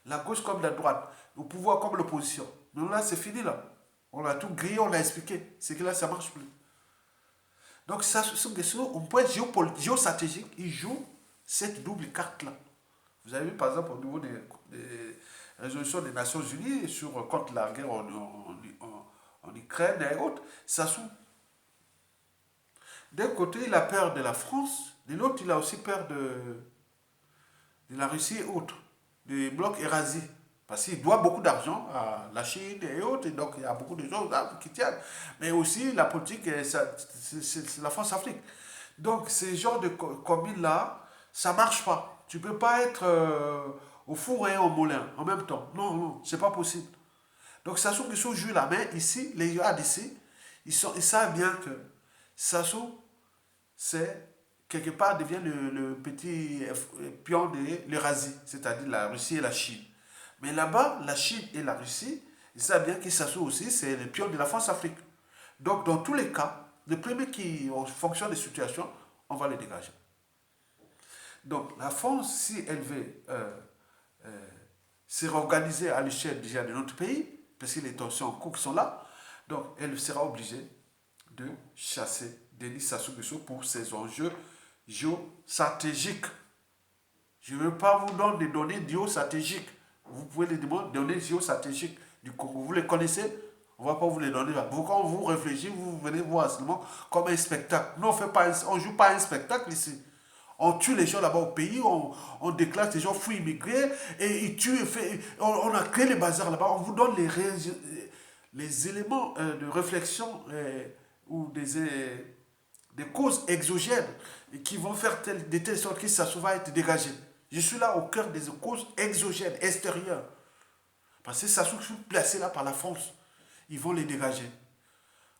La gauche comme la droite, le pouvoir comme l'opposition. Mais là, c'est fini là. On a tout grillé, on l'a expliqué. C'est que là, ça ne marche plus. Donc, ça, on peut être géostratégique, il joue cette double carte-là. Vous avez vu, par exemple, au niveau des résolutions des Nations Unies contre la guerre en Ukraine et autres, ça joue. D'un côté, il a peur de la France, de l'autre, il a aussi peur de la Russie et autres, du bloc Eurasie. Parce qu'il doit beaucoup d'argent à la Chine et autres, et donc il y a beaucoup de choses là qui tiennent. Mais aussi la politique, c'est la France-Afrique. Donc ces genres de combines-là, ça ne marche pas. Tu ne peux pas être au four et au moulin en même temps. Non, non, c'est pas possible. Donc Sassou Nguesso joue la main ici, les gars d'ici, ils savent bien que Sassou, c'est quelque part devient le petit pion de l'Eurasie, c'est-à-dire la Russie et la Chine. Mais là-bas, la Chine et la Russie, ils savent bien que Sassou aussi, c'est le pion de la France-Afrique. Donc dans tous les cas, le premier qui, en fonction des situations, on va le dégager. Donc la France, si elle veut euh, se réorganiser à l'échelle déjà de notre pays, parce que les tensions en cours qui sont là, donc elle sera obligée de chasser Denis Sassou Nguesso pour ses enjeux géostratégiques. Je ne veux pas vous donner des données géostratégiques. Vous pouvez les donner géostratégiques du Congo. Vous les connaissez? On ne va pas vous les donner là. Vous, quand vous réfléchissez, vous venez voir seulement comme un spectacle. Nous, on ne joue pas un spectacle ici. On tue les gens là-bas au pays, on déclare que les gens font immigrer, et ils tuent, on a créé les bazars là-bas, on vous donne les éléments de réflexion ou des causes exogènes qui vont faire de telle sorte que ça va être dégagé. Je suis là au cœur des causes exogènes, extérieures. Parce que ça se placé là par la France. Ils vont les dégager.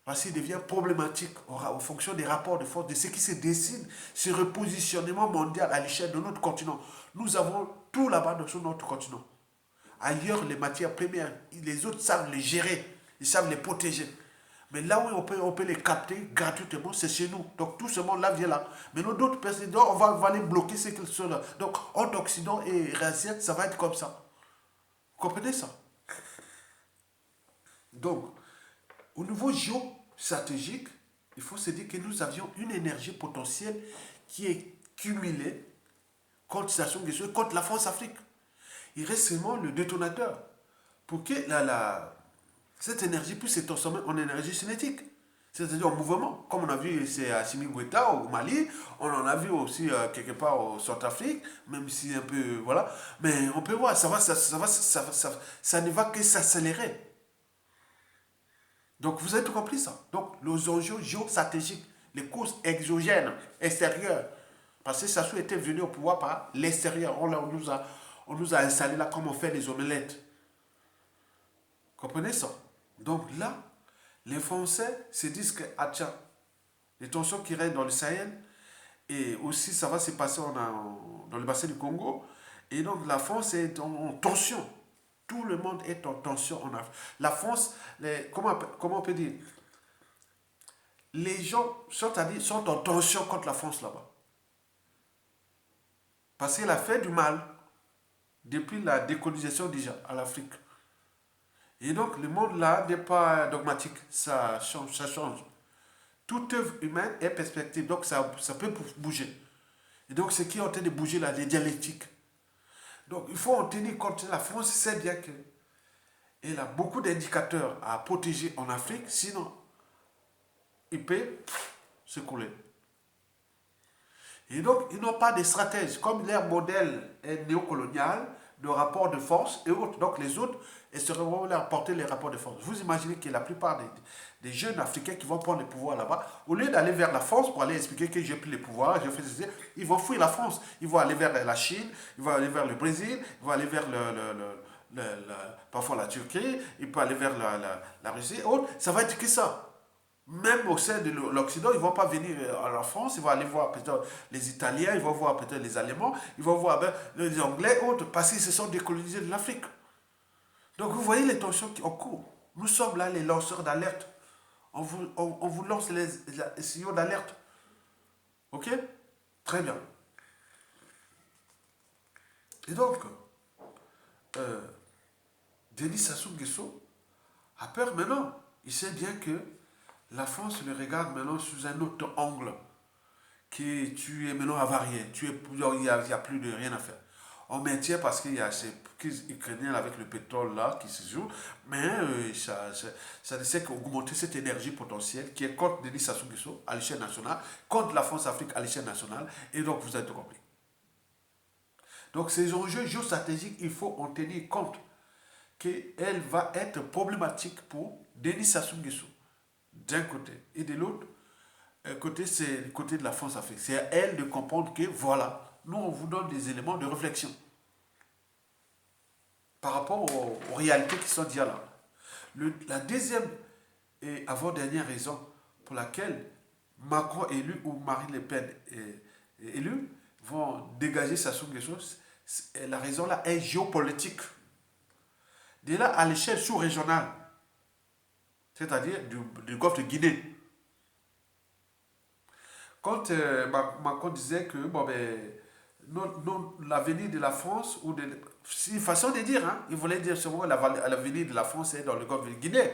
Parce qu'il devient problématique en fonction des rapports de force, de ce qui se décide, ce repositionnement mondial à l'échelle de notre continent. Nous avons tout là-bas sur notre continent. Ailleurs, les matières premières, les autres savent les gérer, ils savent les protéger. Mais là où on peut les capter gratuitement, c'est chez nous. Donc tout ce monde-là vient là. Mais nous, d'autres personnes, on va les bloquer ces qu'ils sont là. Donc en Occident et racien, ça va être comme ça. Vous comprenez ça? Donc, au niveau géostratégique, il faut se dire que nous avions une énergie potentielle qui est cumulée contre Sassou Nguesso, contre la France-Afrique. Il reste seulement le détonateur pour que cette énergie puisse se transformer en énergie cinétique. C'est-à-dire en mouvement. Comme on a vu c'est à Assimi Goïta au Mali, on en a vu aussi quelque part au Centrafrique, même si un peu, voilà. Mais on peut voir, ça ne va que s'accélérer. Donc vous avez tout compris ça. Donc les enjeux géostratégiques, les causes exogènes, extérieures. Parce que Sassou était venu au pouvoir par l'extérieur. On nous a installés là comme on fait les omelettes. Comprenez ça? Donc là, les Français se disent que, ah tiens, les tensions qui règnent dans le Sahel, et aussi ça va se passer dans le bassin du Congo, et donc la France est en tension. Tout le monde est en tension en Afrique. La France, comment on peut dire? Les gens sont en tension contre la France là-bas. Parce qu'elle a fait du mal depuis la décolonisation déjà à l'Afrique. Et donc le monde là n'est pas dogmatique, ça change, ça change. Toute œuvre humaine est perspective, donc ça peut bouger. Et donc ce qui est en train de bouger là, les dialectiques. Donc il faut en tenir compte. La France sait bien qu'elle a beaucoup d'indicateurs à protéger en Afrique, sinon il peut se couler. Et donc, ils n'ont pas de stratège. Comme leur modèle est néocolonial, de rapport de force et autres. Donc, les autres essaieront de leur apporter les rapports de force. Vous imaginez que la plupart des jeunes Africains qui vont prendre le pouvoir là-bas, au lieu d'aller vers la France pour aller expliquer que j'ai pris le pouvoir, j'ai fait ceci, ils vont fuir la France. Ils vont aller vers la Chine, ils vont aller vers le Brésil, ils vont aller vers parfois la Turquie, ils peuvent aller vers la Russie et autres. Ça va être que ça. Même au sein de l'Occident, ils ne vont pas venir à la France, ils vont aller voir peut-être les Italiens, ils vont voir peut-être les Allemands, ils vont voir les Anglais, autres, parce qu'ils se sont décolonisés de l'Afrique. Donc vous voyez les tensions qui ont cours. Nous sommes là les lanceurs d'alerte. On vous lance les signaux d'alerte. Ok? Très bien. Et donc, Denis Sassou Nguesso a peur maintenant. Il sait bien que la France le regarde maintenant sous un autre angle. Que tu es maintenant avarié. Il n'y a plus de rien à faire. On maintient parce qu'il y a ces crises ukrainiennes avec le pétrole là qui se joue. Mais ça ne sait qu'augmenter cette énergie potentielle qui est contre Denis Sassou Nguesso à l'échelle nationale, contre la France-Afrique à l'échelle nationale. Et donc vous avez tout compris. Donc ces enjeux géostratégiques, il faut en tenir compte qu'elle va être problématique pour Denis Sassou Nguesso, d'un côté. Et de l'autre côté, c'est le côté de la France-Afrique. C'est à elle de comprendre que, voilà, nous, on vous donne des éléments de réflexion par rapport aux réalités qui sont déjà là. La deuxième et avant-dernière raison pour laquelle Macron élu ou Marine Le Pen est élu vont dégager Sassou Nguesso, la raison là est géopolitique. De là à l'échelle sous-régionale, c'est-à-dire du golfe de Guinée. Quand Macron disait que bon, ben, l'avenir de la France, c'est une façon de dire, hein, il voulait dire seulement l'avenir de la France est dans le golfe de Guinée.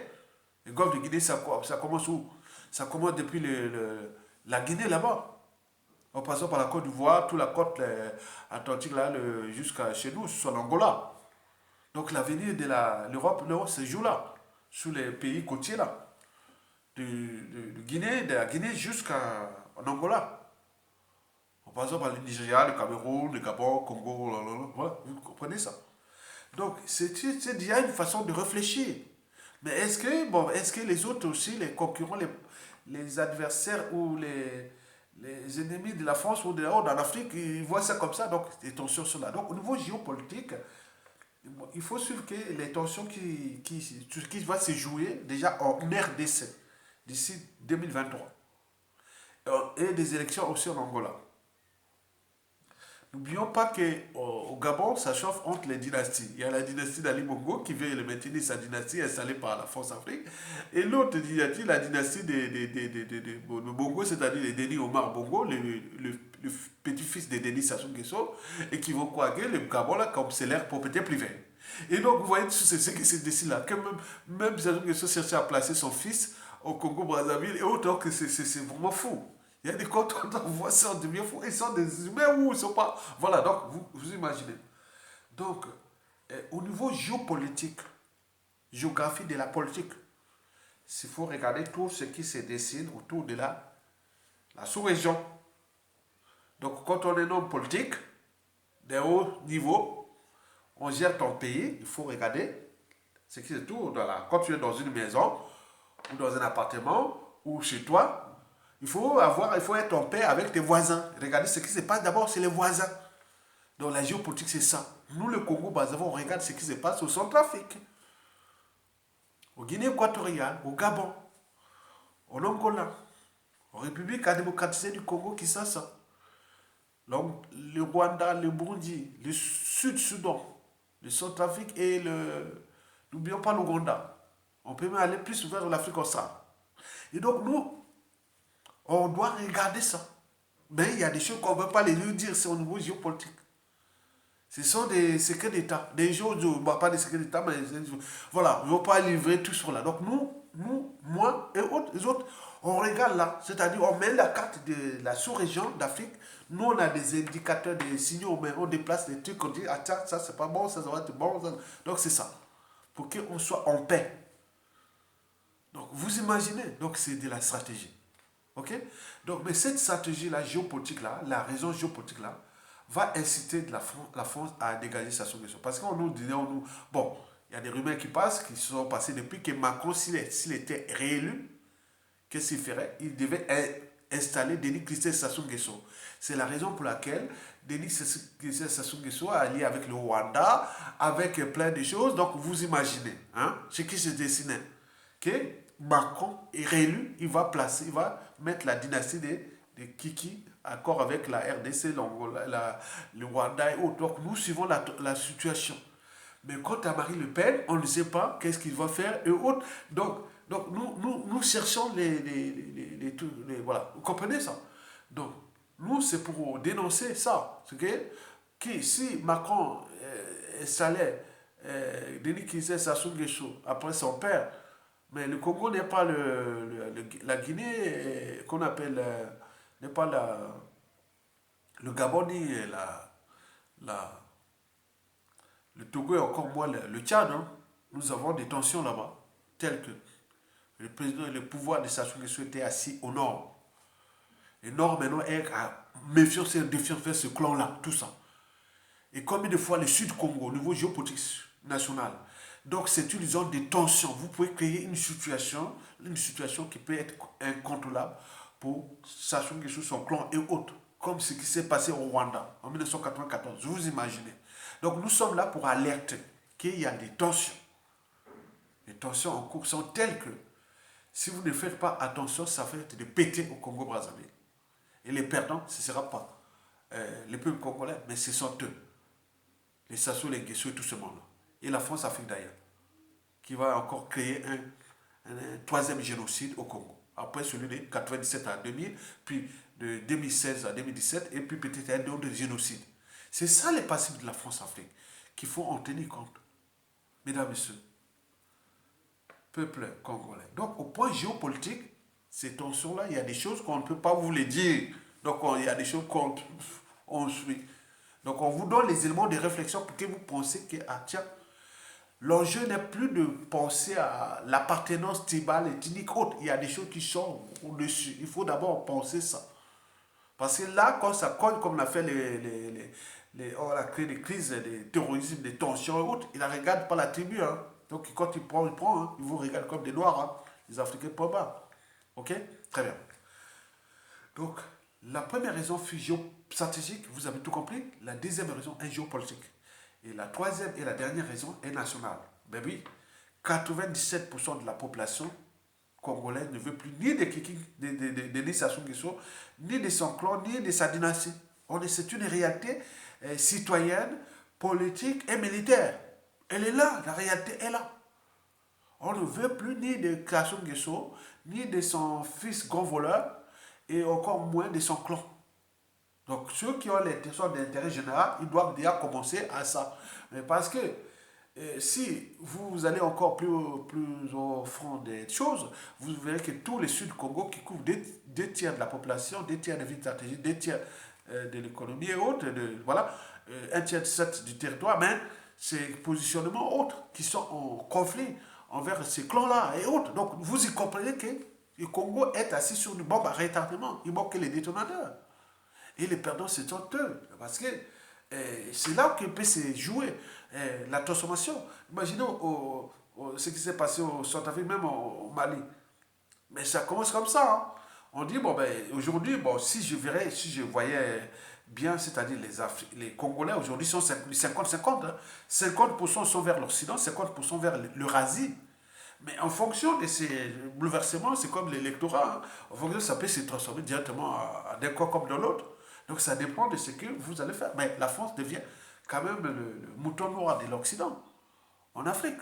Le golfe de Guinée, ça commence où? Ça commence depuis la Guinée là-bas. En passant par la Côte d'Ivoire, toute la côte atlantique là, jusqu'à chez nous, sur l'Angola. Donc l'avenir de l'Europe se joue là, sous les pays côtiers là. De la Guinée jusqu'en Angola. En passant par le Nigeria, le Cameroun, le Gabon, le Congo, voilà, vous comprenez ça. Donc c'est déjà une façon de réfléchir. Mais est-ce que les autres aussi, les concurrents, les adversaires ou les ennemis de la France ou de en Afrique, ils voient ça comme ça, donc les tensions sont là. Donc au niveau géopolitique, il faut suivre que les tensions qui vont se jouer déjà en RDC d'ici 2023. Et des élections aussi en Angola. N'oublions pas qu'au Gabon, ça chauffe entre les dynasties. Il y a la dynastie d'Ali Bongo qui veut le maintenir sa dynastie installée par la France-Afrique. Et l'autre dynastie, la dynastie de Bongo, c'est-à-dire de Denis Omar Bongo, le petit-fils de Denis Sassou Nguesso, et qui vont coaguer le Gabon là, comme c'est leur propriété privée. Et donc, vous voyez, c'est ce qui se décide là. Que même Sassou Nguesso cherchait à placer son fils au Congo-Brazzaville, et autant que c'est vraiment fou. Il y a des comptes, quand on voit ça, on devient fou. Ils sont des humains ou ils ne sont pas. Voilà, donc vous imaginez. Donc, au niveau géopolitique, géographie de la politique, il faut regarder tout ce qui se dessine autour de la sous-région. Donc, quand on est un homme politique, d'un haut niveau, on gère ton pays, il faut regarder ce qui se trouve quand tu es dans une maison, ou dans un appartement, ou chez toi. Il faut être en paix avec tes voisins. Regardez ce qui se passe d'abord, c'est les voisins. Donc la géopolitique, c'est ça. Nous, le Congo-Brazzaville, on regarde ce qui se passe au Centrafrique, au Guinée équatoriale, au Gabon, au Angola, en République démocratisée du Congo, Kinshasa, le Rwanda, le Burundi, le Sud-Soudan, le Centrafrique et n'oublions pas l'Ouganda. On peut même aller plus vers l'Afrique australe. Et donc nous, on doit regarder ça. Mais il y a des choses qu'on ne veut pas les lui dire, c'est au niveau géopolitique. Ce sont des secrets d'État. Des choses, pas des secrets d'État, mais voilà, on ne veut pas livrer tout sur là. Donc nous, moi et les autres, on regarde là. C'est-à-dire, on met la carte de la sous-région d'Afrique. Nous, on a des indicateurs, des signaux, mais on déplace des trucs, on dit, ah tiens, ça c'est pas bon, ça va être bon. Ça. Donc c'est ça. Pour qu'on soit en paix. Donc vous imaginez, donc c'est de la stratégie. Ok? Donc, mais cette stratégie-là, géopolitique-là, la raison géopolitique-là, va inciter la France à dégager sa solution. Parce qu'on nous disait, bon, il y a des rumeurs qui passent, qui sont passées depuis que Macron, s'il était réélu, qu'est-ce qu'il ferait? Il devait installer Denis Christophe Sassou Nguesso. C'est la raison pour laquelle Denis Christophe Sassou Nguesso a allié avec le Rwanda, avec plein de choses. Donc, vous imaginez hein, ce qui se dessinait. Que Macron est réélu, il va mettre la dynastie de Kiki, accord avec la RDC, le Rwanda et autres. Donc nous suivons la situation. Mais quant à Marine Le Pen, on ne sait pas qu'est-ce qu'il va faire et autres. Donc nous cherchons les voilà. Vous comprenez ça? Donc nous, c'est pour dénoncer ça. C'est que si Macron installait Denis Sassou Nguesso après son père, mais le Congo n'est pas la Guinée qu'on appelle, n'est pas le Gabon ni le Togo et encore moins le Tchad. Hein. Nous avons des tensions là-bas, telles que le pouvoir de Sassou Nguesso était assis au nord. Le nord maintenant est à méfiance et défiance vers ce clan-là, tout ça. Et combien de fois le Sud Congo, au niveau géopolitique national. Donc c'est une zone de tension. Vous pouvez créer une situation qui peut être incontrôlable pour Sassou Nguesso, son clan et autres, comme ce qui s'est passé au Rwanda en 1994. Vous imaginez. Donc nous sommes là pour alerter qu'il y a des tensions. Les tensions en cours sont telles que si vous ne faites pas attention, ça fait de péter au Congo-Brazzaville. Et les perdants, ce ne sera pas les peuples congolais, mais ce sont eux. Les Sassou, les Nguesso et tout ce monde-là. Et la France-Afrique d'ailleurs, qui va encore créer un troisième génocide au Congo. Après celui de 97 à 2000, puis de 2016 à 2017, et puis peut-être un autre génocide. C'est ça les passifs de la France-Afrique qu'il faut en tenir compte. Mesdames et messieurs, peuple congolais. Donc au point géopolitique, ces tensions-là, il y a des choses qu'on ne peut pas vous les dire. Donc il y a des choses qu'on suit. Donc on vous donne les éléments de réflexion pour que vous pensiez que, ah tiens, l'enjeu n'est plus de penser à l'appartenance tribale, ethnique, autre. Il y a des choses qui sont au-dessus. Il faut d'abord penser ça. Parce que là, quand ça colle, comme on a fait on a créé des crises, des terrorismes, des tensions et autres, il ne regarde pas la tribu. Hein. Donc quand il prend, hein. Il vous regarde comme des Noirs. Hein. Les Africains ne peuvent pas. Ok? Très bien. Donc, la première raison fut géostratégique, vous avez tout compris. La deuxième raison est géopolitique. Et la troisième et la dernière raison est nationale. Ben oui, 97% de la population congolaise ne veut plus ni de Kiki, de Sassou Nguesso, ni de son clan, ni de sa dynastie. C'est une réalité citoyenne, politique et militaire. Elle est là, la réalité est là. On ne veut plus ni de Sassou Nguesso, ni de son fils grand voleur, et encore moins de son clan. Donc ceux qui ont l'intention d'intérêt général, ils doivent déjà commencer à ça. Mais parce que si vous allez encore plus au fond des choses, vous verrez que tous les Sud Congo qui couvrent deux tiers de la population, deux tiers des villes stratégiques, deux tiers de l'économie et autres, voilà, un tiers du territoire, mais ces positionnements autres qui sont en conflit envers ces clans-là et autres. Donc vous y comprenez que le Congo est assis sur du bombe à retardement. Il manque les détonateurs. Et les perdants, c'est eux. Parce que c'est là que peut se jouer la transformation. Imaginez ce qui s'est passé au Centrafrique, même au Mali. Mais ça commence comme ça. Hein. On dit, bon, ben, aujourd'hui, bon, si je voyais bien, c'est-à-dire les Congolais aujourd'hui sont 50-50. Hein. 50% sont vers l'Occident, 50% vers l'Eurasie. Mais en fonction de ces bouleversements, c'est comme l'électorat. Hein. En fonction, ça peut se transformer directement d'un camp comme de l'autre. Donc ça dépend de ce que vous allez faire. Mais la France devient quand même le mouton noir de l'Occident en Afrique.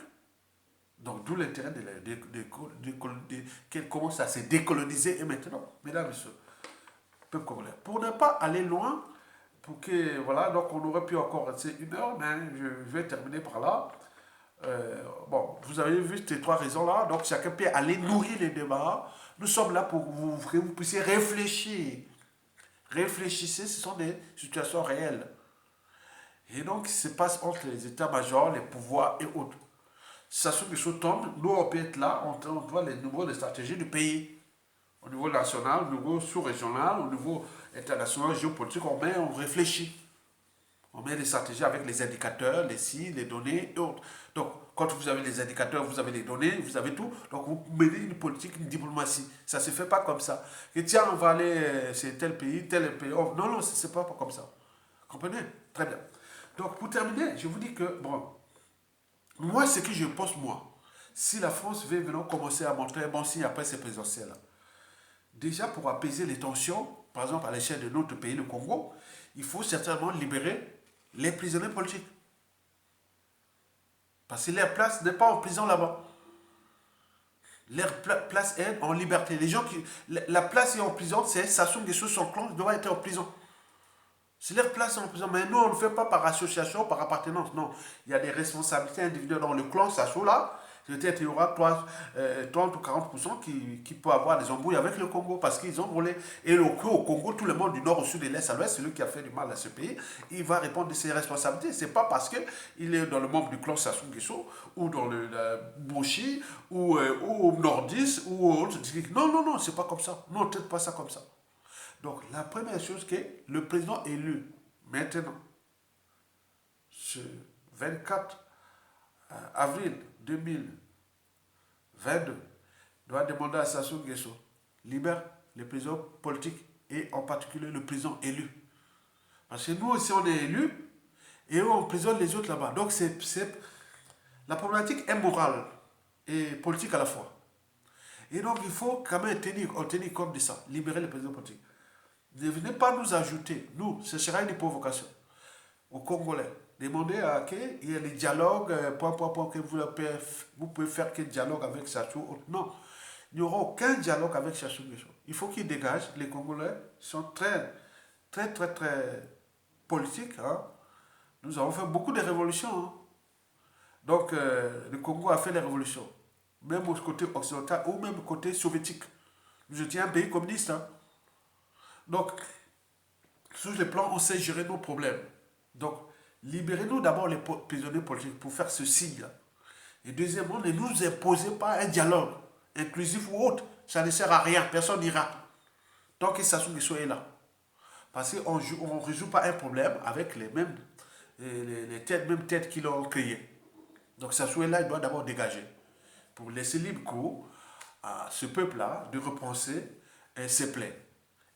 Donc d'où l'intérêt qu'elle commence à se décoloniser et maintenant, mesdames et messieurs, peuple congolais. Pour ne pas aller loin, pour que, voilà, donc on aurait pu encore rester 1 heure, mais je vais terminer par là. Bon, vous avez vu ces 3 raisons-là, donc chacun peut aller nourrir les débats. Nous sommes là pour que vous puissiez réfléchir. Réfléchissez, ce sont des situations réelles. Et donc, ce qui se passe entre les états-majors, les pouvoirs et autres. Sassou Nguesso tombe, nous on peut être là, on voit les nouvelles stratégies du pays. Au niveau national, au niveau sous-régional, au niveau international, géopolitique, on réfléchit. On met des stratégies avec les indicateurs, les signes, les données et autres. Donc, quand vous avez les indicateurs, vous avez les données, vous avez tout. Donc, vous menez une politique, une diplomatie. Ça ne se fait pas comme ça. Et tiens, on va aller chez tel pays, tel pays. Oh, non, non, ce n'est pas comme ça. Comprenez? Très bien. Donc, pour terminer, je vous dis que, bon, moi, ce que je pense, moi, si la France veut maintenant commencer à montrer un bon signe après ces présidentielles-là, déjà pour apaiser les tensions, par exemple à l'échelle de notre pays, le Congo, il faut certainement libérer les prisonniers politiques. Parce que leur place n'est pas en prison là-bas. Leur place est en liberté. Les gens qui, la place est en prison, c'est Sassou Nguesso, son clan doit être en prison. C'est leur place en prison. Mais nous, on ne le fait pas par association, par appartenance. Non. Il y a des responsabilités individuelles dans le clan Sassou là. Peut-être il y aura 30 ou 40% qui peuvent avoir des embrouilles avec le Congo parce qu'ils ont volé. Et au Congo, tout le monde du nord au sud, de l'est à l'ouest, c'est lui qui a fait du mal à ce pays. Il va répondre de ses responsabilités. Ce n'est pas parce qu'il est dans le membre du clan Sassou Nguesso ou dans le Bouchi ou au Nordis ou autre. Non, non, non, c'est pas comme ça. Non, peut-être pas ça comme ça. Donc la première chose, que le président élu maintenant ce 24 avril 2022, doit demander à Sassou Nguesso libère les prisonniers politiques et en particulier le président élu. Parce que nous aussi on est élus et eux on prisonne les autres là-bas. Donc la problématique est morale et politique à la fois. Et donc il faut quand même tenir compte de ça, libérer les prisonniers politiques. Ne venez pas nous ajouter, nous, ce sera une provocation aux Congolais. Demandez à qu'il y ait les dialogues, que vous pouvez faire quel dialogue avec Sassou. Non, il n'y aura aucun dialogue avec Sassou Nguesso. Il faut qu'il dégage. Les Congolais sont très politiques. Hein. Nous avons fait beaucoup de révolutions. Hein. Donc, le Congo a fait les révolutions, même au côté occidental ou même au côté soviétique. Nous étions un pays communiste. Hein. Donc, sur le plan, on sait gérer nos problèmes. Donc, libérez-nous d'abord les prisonniers politiques pour faire ce signe. Et deuxièmement, ne nous imposez pas un dialogue inclusif ou autre. Ça ne sert à rien, personne n'ira. Tant que Sassou Nguesso est là. Parce qu'on ne résout pas un problème avec les mêmes têtes qui l'ont créé. Donc Sassou est là, il doit d'abord dégager. Pour laisser libre cours à ce peuple-là de repenser ses plaies.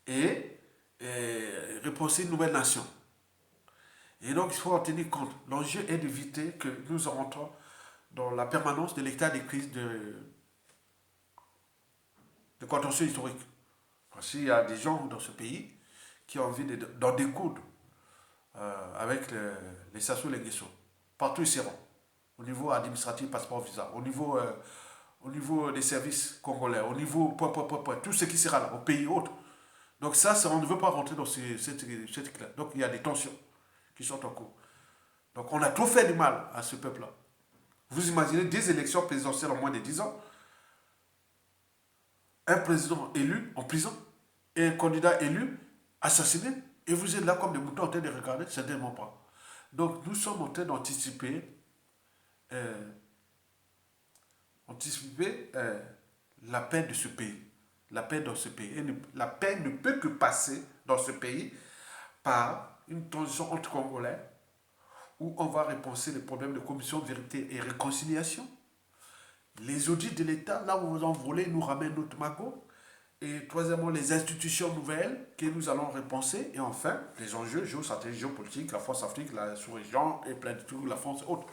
Et repenser une nouvelle nation. Et donc, il faut en tenir compte. L'enjeu est d'éviter que nous rentrons dans la permanence de l'état de crise de contentieux historique. Parce qu'il y a des gens dans ce pays qui ont envie d'en découdre avec les Sassou Nguesso. Partout, ils seront. Au niveau administratif, passeport, visa. Au niveau des services congolais. Au niveau tout ce qui sera là, au pays autre. Donc ça, on ne veut pas rentrer dans cette classe. Donc il y a des tensions qui sont en cours. Donc on a trop fait du mal à ce peuple-là. Vous imaginez des élections présidentielles en moins de 10 ans, un président élu en prison et un candidat élu assassiné, et vous êtes là comme des moutons en train de regarder, certainement pas. Donc nous sommes en train d'anticiper la paix de ce pays. La paix dans ce pays. Et la paix ne peut que passer dans ce pays par une transition entre Congolais où on va repenser les problèmes de commission de vérité et réconciliation. Les audits de l'État, là où vous en volez, nous ramènent notre magot. Et troisièmement, les institutions nouvelles que nous allons repenser. Et enfin, les enjeux géostratégiques, géopolitiques, la France Afrique, la sous-région et plein de trucs, la France et autres.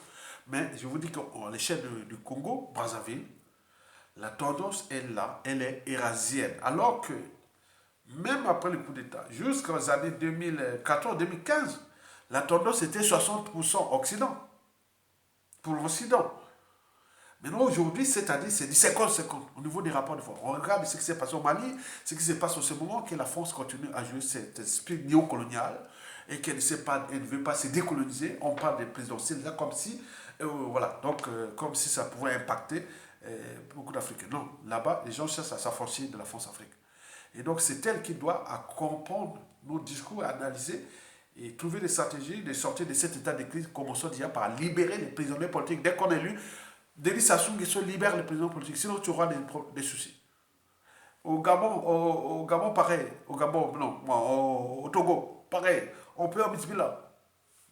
Mais je vous dis qu'à l'échelle du Congo, Brazzaville, la tendance est là, elle est érasienne. Alors que, même après le coup d'État, jusqu'aux années 2014-2015, la tendance était 60% Occident, pour l'Occident. Maintenant, aujourd'hui, cette année, c'est du 50-50 au niveau des rapports de force. On regarde ce qui s'est passé au Mali, ce qui se passe en ce moment, que la France continue à jouer cet esprit néocolonial et qu'elle ne veut pas se décoloniser. On parle des présidentielles là comme si, comme si ça pouvait impacter beaucoup d'Africains. Non, là-bas, les gens cherchent à s'affranchir de la France-Afrique. Et donc, c'est elle qui doit comprendre nos discours, analyser et trouver des stratégies de sortir de cet état de crise. Commençons déjà par libérer les prisonniers politiques. Dès qu'on est élu, Denis Sassou Nguesso libère les prisonniers politiques, sinon tu auras des soucis. Au Gabon, pareil. Au Togo, pareil. On peut en là.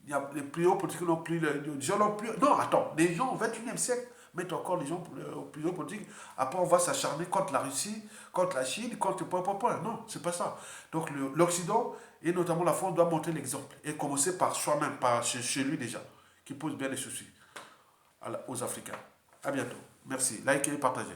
Il y a les prisonniers politiques n'ont plus, les gens n'ont plus. Non, attends, les gens au XXIe siècle mettent encore les gens aux prisonniers politiques. Après, on va s'acharner contre la Russie, contre la Chine, contre Non, c'est pas ça. Donc l'Occident, et notamment la France, doit montrer l'exemple. Et commencer par soi-même, par chez lui déjà, qui pose bien des soucis aux Africains. À bientôt. Merci. Likez et partagez.